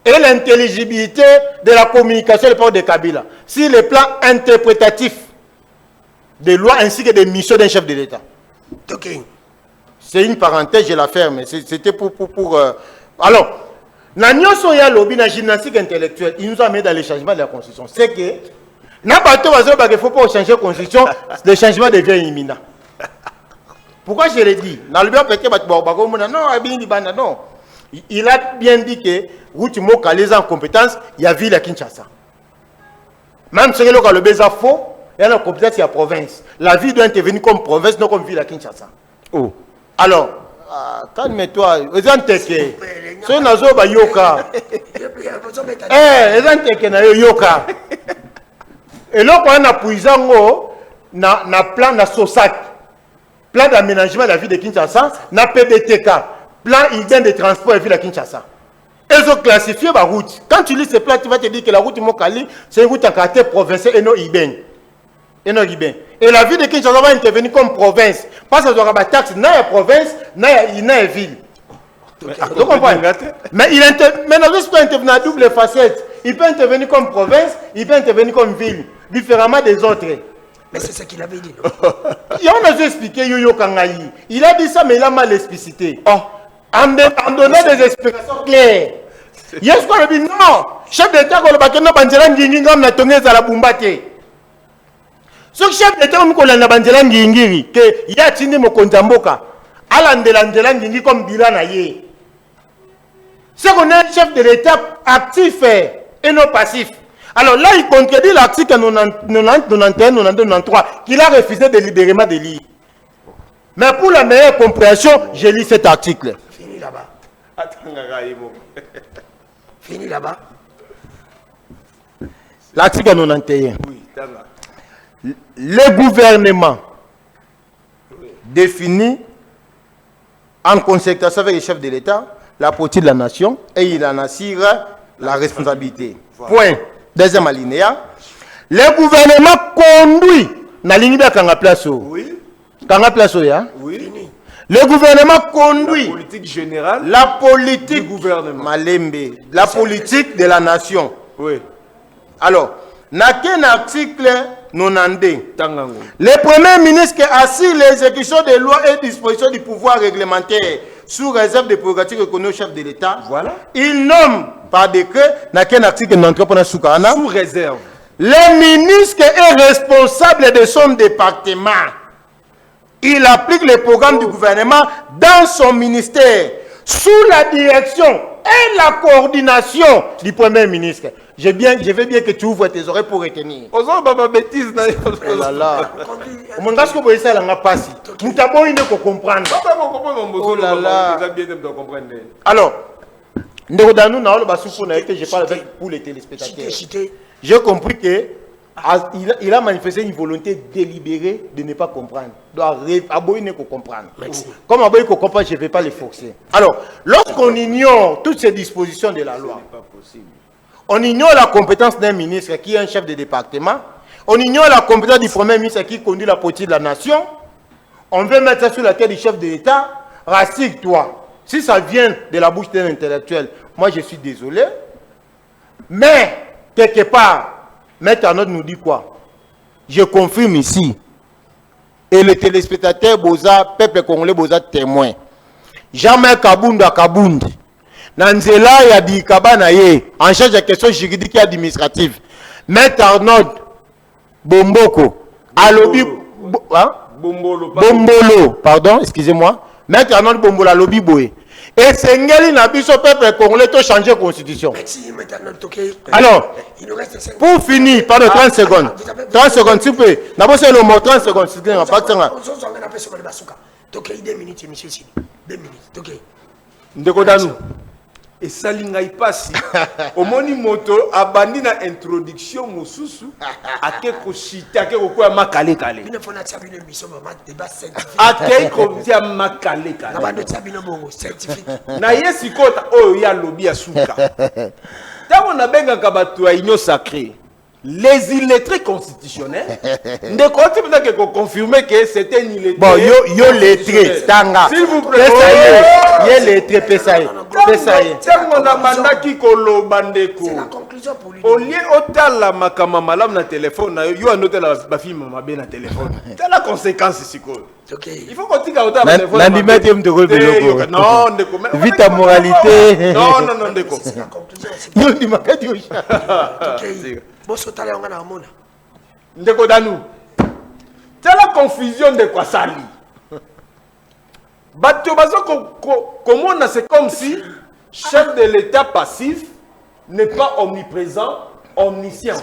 Et l'intelligibilité de la communication à l'époque de Kabila. Sur le plan interprétatif des lois ainsi que des missions d'un chef de l'État. Okay. C'est une parenthèse, je la ferme. C'était pour alors, la lobby la gymnastique intellectuelle, il nous a mis dans le changement de la Constitution. C'est que, il ne faut pas changer la Constitution, le changement devient imminent. Pourquoi je l'ai dit? Non, il a bien dit que, Routimou Kaleza en compétence, il y a ville à Kinshasa. Même si le Béza faux, il y a une compétence, il y a province. La ville doit intervenir comme province, non comme ville à Kinshasa. Oh. Alors, calme-toi. Les gens teke. So nazo ba yoka. Les gens teke na yoka. Et là, quand on a puisango na plan na Sosak, plan d'aménagement de la ville de Kinshasa, na PDTK, plan urbain de transport de la ville de Kinshasa. Ils ont classifié la route. Quand tu lis ces plans, tu vas te dire que la route Mokali, c'est une route en caractère provincial et non urbain. Et la ville de Kinshasa va intervenir comme province. Parce qu'il y aura des taxes, dans la province, dans la ville. Vous comprenez? Mais il peut intervenir à double facette. Il peut intervenir comme province, il peut intervenir comme ville, différemment des autres. Mais c'est ce qu'il avait dit. On a expliqué Yoyo Kangayi. Il a dit ça, mais il a mal explicité. En donnant des explications claires. Yes, qu'on a dit non. Chef d'État, on a dit non, ce chef d'État, on a dit que il y a Tindi Mokonzamboka. Alandelandela Ngini comme bilan aye. C'est qu'on a un chef de l'État actif et non passif. Alors là, il contredit l'article 91, 93 qu'il a refusé délibérément de lire. Mais pour la meilleure compréhension, je lis cet article. Fini là-bas. Fini là-bas. L'article 91. Oui, le gouvernement définit en concertation avec les chefs de l'État la politique de la nation et il en assure la responsabilité. Point. Deuxième alinéa. Le gouvernement conduit. Oui. Oui. Le gouvernement conduit. La politique générale. La politique du gouvernement. Malembe. La politique de la nation. Oui. Alors, n'a qu'un article 92. Tangango. Le Premier ministre assure l'exécution des lois et dispositions du pouvoir réglementaire sous réserve des prérogatives reconnues au chef de l'État. Voilà. Il nomme par décret, n'a qu'un article 93 sous réserve. Le ministre est responsable de son département. Il applique les programmes du gouvernement dans son ministère sous la direction et la coordination du Premier ministre. Je veux bien que tu ouvres tes oreilles pour retenir. Oh là là. Mon gars, ce que vous voyez, ça, il n'a pas si. Nous t'avons une qu'on comprendre. Oh là là. Alors, je parle avec pour les téléspectateurs. J'ai compris que il a manifesté une volonté délibérée de ne pas comprendre. Il doit comprendre. Comme Aboy qu'on comprend, je ne vais pas les forcer. Alors, lorsqu'on ignore toutes ces dispositions de la loi, on ignore la compétence d'un ministre qui est un chef de département, on ignore la compétence du Premier ministre qui conduit la politique de la nation, on veut mettre ça sur la tête du chef de l'État, rassure-toi. Si ça vient de la bouche d'un intellectuel, moi je suis désolé, mais quelque part, Maître Arnaud nous dit quoi? Je confirme ici et les téléspectateurs boza peuple congolais boza témoin. Jamais Kabunda Kabundi. Nanzela ya di kabana ye en charge de questions juridiques et administratives. Maître Arnold Bomboko alobi Bombolo, pardon, excusez-moi. Maître Arnold Bombolo alobi boye. Et Sengeli n'a pas peuple congolais to changer la constitution. Alors, pour finir, pardon, 30 secondes. 30 secondes, s'il vous plaît. D'abord, c'est le mot 30 secondes. C'est pas ok, 2 minutes, monsieur. 2 minutes, ok. Ndekodanou. Et ça l'ingaï pas si. Au moni moto, abandi na introduction mosusu. Ake koshita, ake kokoya makale kale. Il faut natia bino mission maman débat scientifique. Ake kotia makale kale. Nabando tia bino bongo scientifique. Na yesi kota oyo ya lobi ya suka. Tango na benga kabatu ya union sacrée. Les illettrés constitutionnels ne continuent pas que confirmer que c'était un illettré. Bon, yo lettré, tanga. S'il vous plaît. Yo lettré, pesaye. Tiens, on a mandat qui kolo bandeko. C'est la conclusion pour lui. Au lieu de la makama malam na téléphone, yo a noté la fille mama bien na téléphone. C'est la conséquence ici quoi. Il faut qu'on dise à autant téléphone. Non, vite ta moralité. Non, ndeko. C'est la conclusion. Yo di makati yo. Bosso tala on a mona. Ndeko danou. C'est la confusion de quoi sali. Bato bazo comment c'est comme si chef de l'État passif n'est pas omniprésent, omniscient.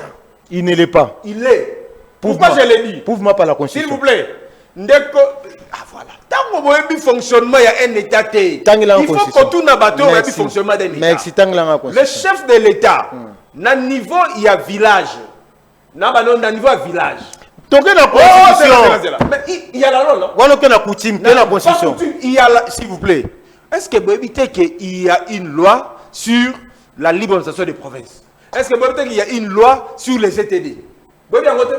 Il ne l'est pas. Il est. Pourquoi je l'ai dit? Prouve-moi par la Constitution. S'il vous plaît. Ndeko. Ah voilà. Tant que vous fonctionnement, il y a un État. Il faut que tout n'abatte un fonctionnement d'un État. Le chef de l'État, na niveau il y a village. Na niveau à village. Donc la constitution. Mais il y a la loi, non? Voilà la coutume, la constitution. Il y a la, s'il vous plaît. Est-ce que vous évitez qu'il y a une loi sur la libre administration des provinces? Est-ce que vous évitez qu'il y a une loi sur les CTD?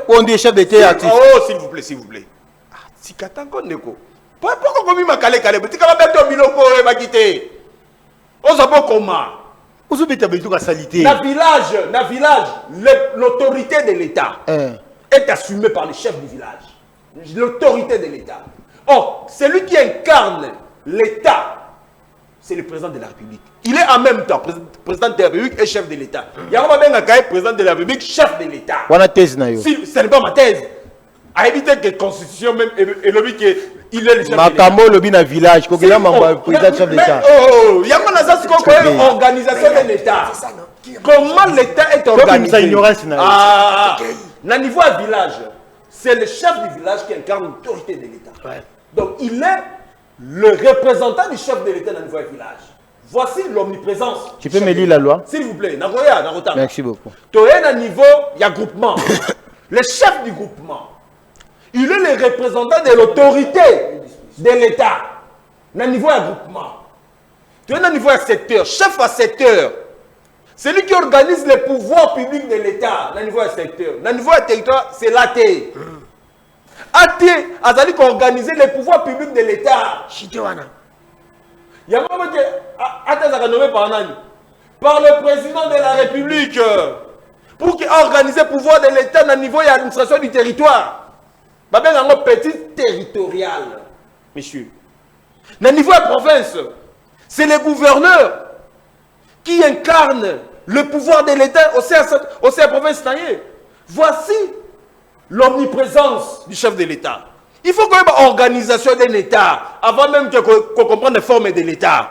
On dit chef d'État actif. Oh, s'il vous plaît, s'il vous plaît. Ah, si katako ndeko. Pourquoi comme il m'a calé calé? Tu vas mettre au biloko et va quitter. On s'en va comment? Vous avez dit que salité. Dans village, l'autorité de l'État est assumée par le chef du village. L'autorité de l'État. Or, celui qui incarne l'État, c'est le président de la République. Il est en même temps président de la République et chef de l'État. Il y a un président de la République, chef de l'État. Ce n'est pas ma thèse. À éviter que la Constitution même et le but il est le chef de l'État. Le bin village, président chef d'État. Il y a une organisation de l'État. Comment l'État est organisé? À niveau à village, c'est le chef du village qui incarne l'autorité de l'État. Donc il est le représentant du chef de l'État dans le niveau à village. Voici l'omniprésence. Tu peux me lire la loi? S'il vous plaît. Merci beaucoup. Tu es à niveau, il y a groupement. Le chef du groupement, il est le représentant de l'autorité de l'État. Dans le niveau à groupement. Tu es à niveau à secteur, chef à secteur. C'est lui qui organise les pouvoirs publics de l'État. Dans le niveau à secteur. Dans le niveau à territoire, c'est l'AT. AT a dit qu'on organise les pouvoirs publics de l'État. Il y a un moment qui nommé par le président de la République pour qu'il organise le pouvoir de l'État dans le niveau de l'administration du territoire. Il y a un petit territorial, monsieur. Dans le niveau de la province, c'est le gouverneur qui incarne le pouvoir de l'État au sein de la province. Voici l'omniprésence du chef de l'État. Il faut qu'il y ait une organisation d'un État avant même qu'on comprenne les formes de l'État.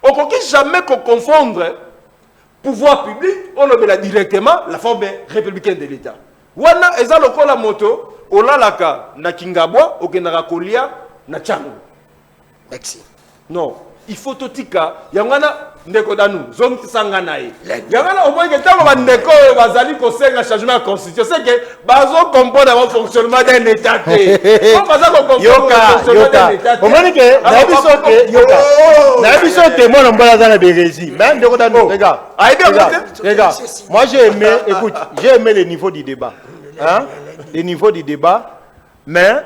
On ne peut jamais confondre pouvoir public, on le met directement la forme républicaine de l'État. Wana eza lokola moto, olalaka na Kingabwa, okenaka kolia na Tchango. Merci. Non, il faut totika, yangana ndeko danu, zone sangana ye. Yangana au moins que tant que ndeko bazali ko senga changement de constitution, c'est que bazo comprendre le fonctionnement d'un État. Comment bazo comprendre le fonctionnement d'un État? Au moins que na biso ke yoka. Na biso te moi on va dans la bérésie. Mais ndeko danu, regarde. Regarde. Moi j'ai aimé, écoute, j'ai aimé le niveau du débat. Hein? Le niveau du débat, mais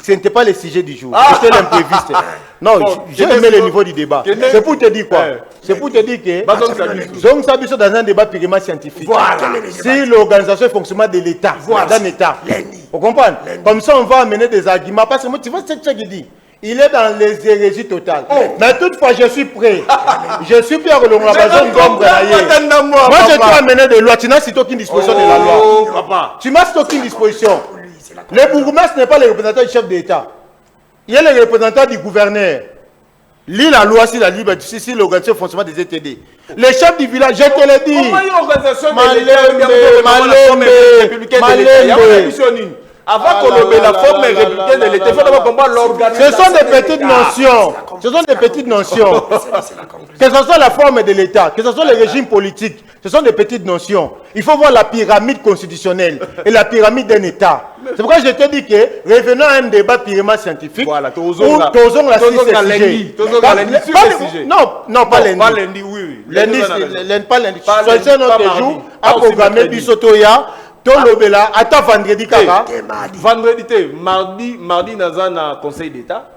ce n'était pas le sujet du jour. C'était l'impréviste. Non, Bon, j'ai aimé le niveau du débat. C'est pour te dire quoi? Eh. C'est pour te dire que Zong Zong Sabiso dans un débat purement scientifique. Voilà. Si l'organisation et fonctionnement de l'État, d'un État, vous comprenez? Comme ça, on va amener des arguments. Parce que moi, tu vois ce que je dis. Il est dans les hérésies totales. Mais toutefois, je suis prêt. Je suis prêt à le Moi, je dois amener des lois. Tu n'as cité aucune disposition de la loi. Papa. Tu m'as cité aucune disposition. Le bourgmestre n'est pas le représentant du chef d'État. Il est le représentant du gouverneur. Lis la loi sur la liberté, si l'organisation de fonctionnement des ETD. Le chef du village, je te l'ai dit. Comment une organisation avant qu'on ait la forme républicaine de l'État, il faut d'abord comprendre l'organisation. Ce sont des petites notions. Ce sont des petites notions. Que ce soit la forme de l'État, que ce soit le régime politique, ce sont des petites notions. Il faut voir la pyramide constitutionnelle et la pyramide d'un État. C'est pourquoi je te dis que revenons à un débat purement scientifique. Voilà, Non, pas lundi. Pas lundi, oui. Lundi, pas lundi. C'est un autre jour. À programmer Bisotoya. Attends vendredi, Kaka. Vendredi, mardi, Nazana Conseil d'État.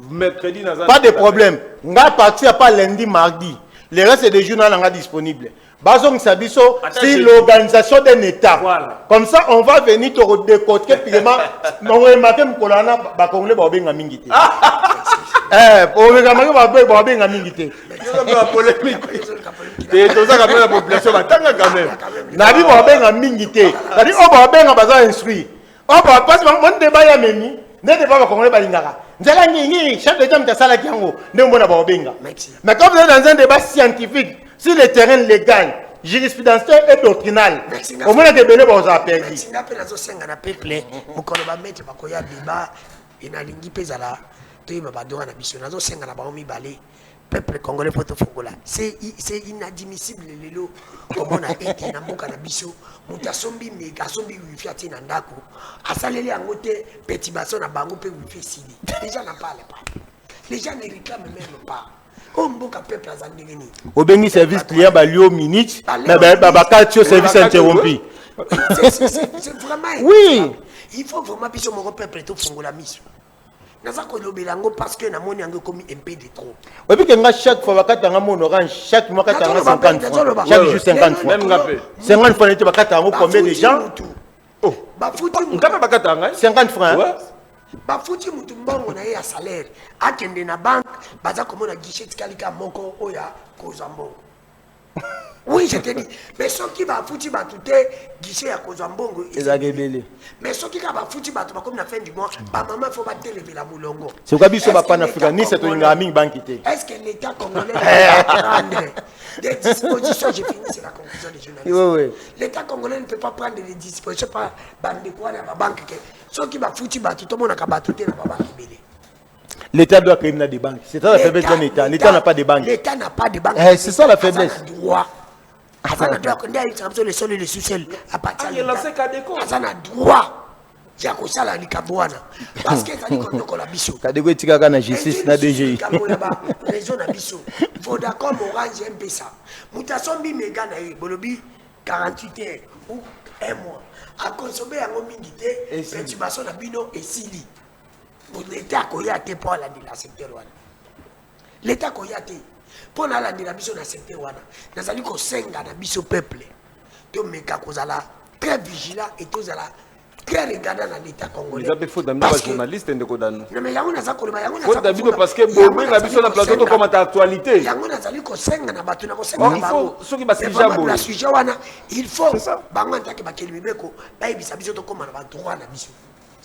Mercredi, Nazana. Pas de problème. On va partir pas lundi, mardi. Le reste des journaux sont disponibles. Bazong Sabiso, c'est l'organisation d'un État. Voilà. Comme ça, on va venir te décortiquer. On va remarquer que les Congolais vont bien mingiter. On va remarquer que vont bien mingiter. Et tout ça, la population va quand même. Nabi va bien mingiter. C'est-à-dire, on va bien instruire. On va passer mon débat ya memi. Ne débat va Congolais balingara. Nzala ngi chef de État sala kiango. Ne mbona ba obenga. Mais comme vous êtes dans un débat scientifique, si le terrain légal, jurisprudentiel et doctrinal, au moins les bébés vont perdu. Si on appelle la zosenga na peuple, mon collègue mettre ba koya débat et na lingi pezala, to yeba ba doa na biso na zosenga na ba omi balé. Peuple congolais poto fongola. C'est inadmissible lelo comme on a été na mboka na biso. Muta sombi mega sombi wifi ati na ndako. Asaleli angote petit basson na bango pe wifi sidi. Les gens n'en parlent pas. Les gens ne réclament même pas. Au béni service client balio minute, mais bah service interrompu. C'est vraiment. Oui. Il faut vraiment que mon peuple tout fongola mission. Parce que nous avons commis un peu de trop. Oui, puis chaque fois que tu as un orange, chaque mois que tu as 50 francs, chaque jour 50 francs. 50 francs, tu as combien de gens? 50 francs. Bafuti mutu mbongo na ye ya salaire akende na banque baza komona guichet kalika moko oya kozwa mbongo. Oui, je te dis, mais ceux qui va foutre batute guichet ya kozwa mbongo ezagebele. Mais ceux qui va foutre batu comme na fin du mois, ba maman faut pas téléver la mulongo. C'est quoi biso ba panafricaniste to ngami banquité. Est-ce que l'État congolais va prendre des dispositions? J'ai fini, c'est la conclusion des journalistes. Oui, oui. L'État congolais ne peut pas prendre des dispositions par bande de quoi na ba banque que ceux qui va foutre batu tout le monde a batute na ba banque belé. L'État doit créer des banques. C'est ça la faiblesse de l'État. L'État n'a pas de banque. L'État n'a pas de banque. C'est ça la faiblesse. Droit. Azana droit qu'on a le sol et le sous-sol à partir de l'État. Azana droit. J'ai à cause la likabouana. Parce que ça dit qu'on a la biso. Kadego etika na justice na DGI. Raison na biso. Vodacom Orange M-Pesa. Mutation bi mega na e bolobi 48 heures ou un mois. À consommer un minute petit basson na bino et sili. L'État a été pour la secteur. L'État a été pour la biso na secteur. Nous allons qu'on senga na biso peuple. Donc mais kozala très vigilant et tous ala très regardant dans l'État congolais. Il faut d'amener les journalistes et non mais yango na zakolo ba yango na faut d'amener parce que bon na biso na plateau to comme actualité. Yango na zali ko senga na batu na ko senga na il faut ceux qui ba sujet bon. La sujet wana il faut bango ntaki ba kelimi beko ba yebisa biso to comme na ba droit na biso.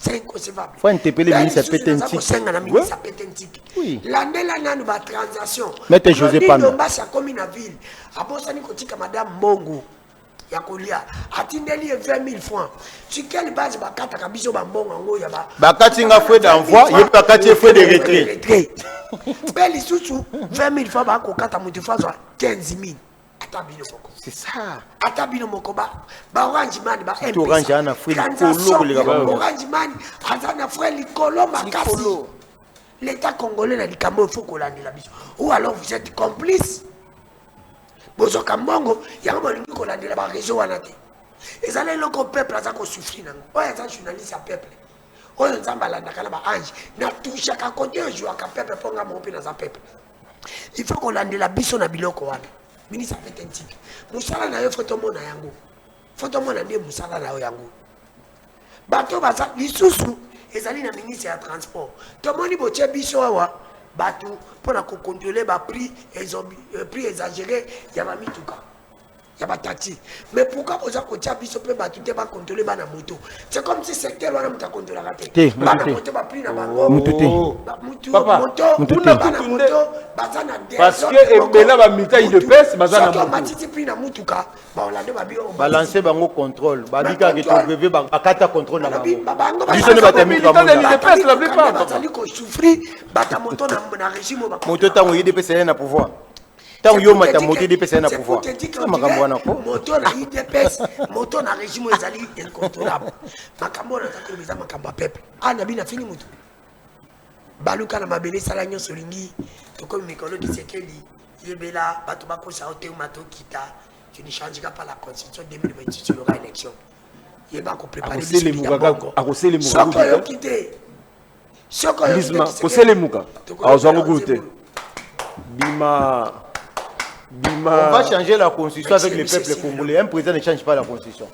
C'est inconcevable. Il faut interpeller le ministre Pétentique. Oui. L'année là, nous avons transaction. Mettez José Panda. Nous avons commis la ville. Après ça, nous avons madame Mongo. Yakolia. Atindeli 20 000 francs. Sur quelle base, Bakata Kabiso Bambongo, Yaba. Bakati n'a fait d'envoi, il y a Bakati fait de retrait. Belle sous 20 000 francs, Bakata Moutifa, 15 000. C'est ça. Atabino Mokoba, Orange Man, Orange Man, Orange Man, Azana Freli Koloma Kasi. L'État congolais n'a dit qu'il faut qu'on la biso. Ou alors vous êtes complice. Bozo Kambongo, il y a un moment où on a dit la région. Et ça, le peuple a souffert. Oh, il y a un journaliste à peuple. oyo nzambe alandaka na baange natushaka kote ozwaka pepe mpo nga moko mpe naza pepe. Il faut kolandela biso na biloko wana ministre apete ntike mosala na yo fo tomona yango fo tomona nde mosala na yo yango bato baza lisusu ezali na ministre ya transport tomoni botie biso awa bato mpona kocontrole baprix exagéré ya bamituka ya bataxi. Mais pourquoi vous avez biso pe batu te ba contrôler bana moto? C'est comme si secteur wana muta contrôler la tête. Bana moto ba prix na bango. Mutu papa moto bana moto bazana de. Parce que ebela ba mitaille de pèse bazana moto. Matiti prix na mutuka ba olande ba bio. Balancer bango contrôle. Ba bika ke to brevet ba akata contrôle na bango. Biso ne batami ba moto. De pèse la plupart. Bazali ko souffrir bata moto na régime ba. Moto tango IDPS na pouvoir. Tant yo mata moto IDPS na pouvoir. Makambo wana ko. Moto na IDPS, moto na régime ezali incontrôlable. Makambo na takolo biza makambo pepe. Ana bina fini moto. Baluka na mabele sala nyonso lingi. Toko mikolo kisekeli. Yebela bato bakosa ote mato kita. Tu ne changeras pas la constitution 2028 sur l'aura élection. Yeba ko préparer les mugaga akosele mugaga. Soko yo kité. Soko yo kité. Kosele mugaga. Azango goûter. Bima. On va changer la constitution avec le peuple congolais. Un président ne change pas la constitution.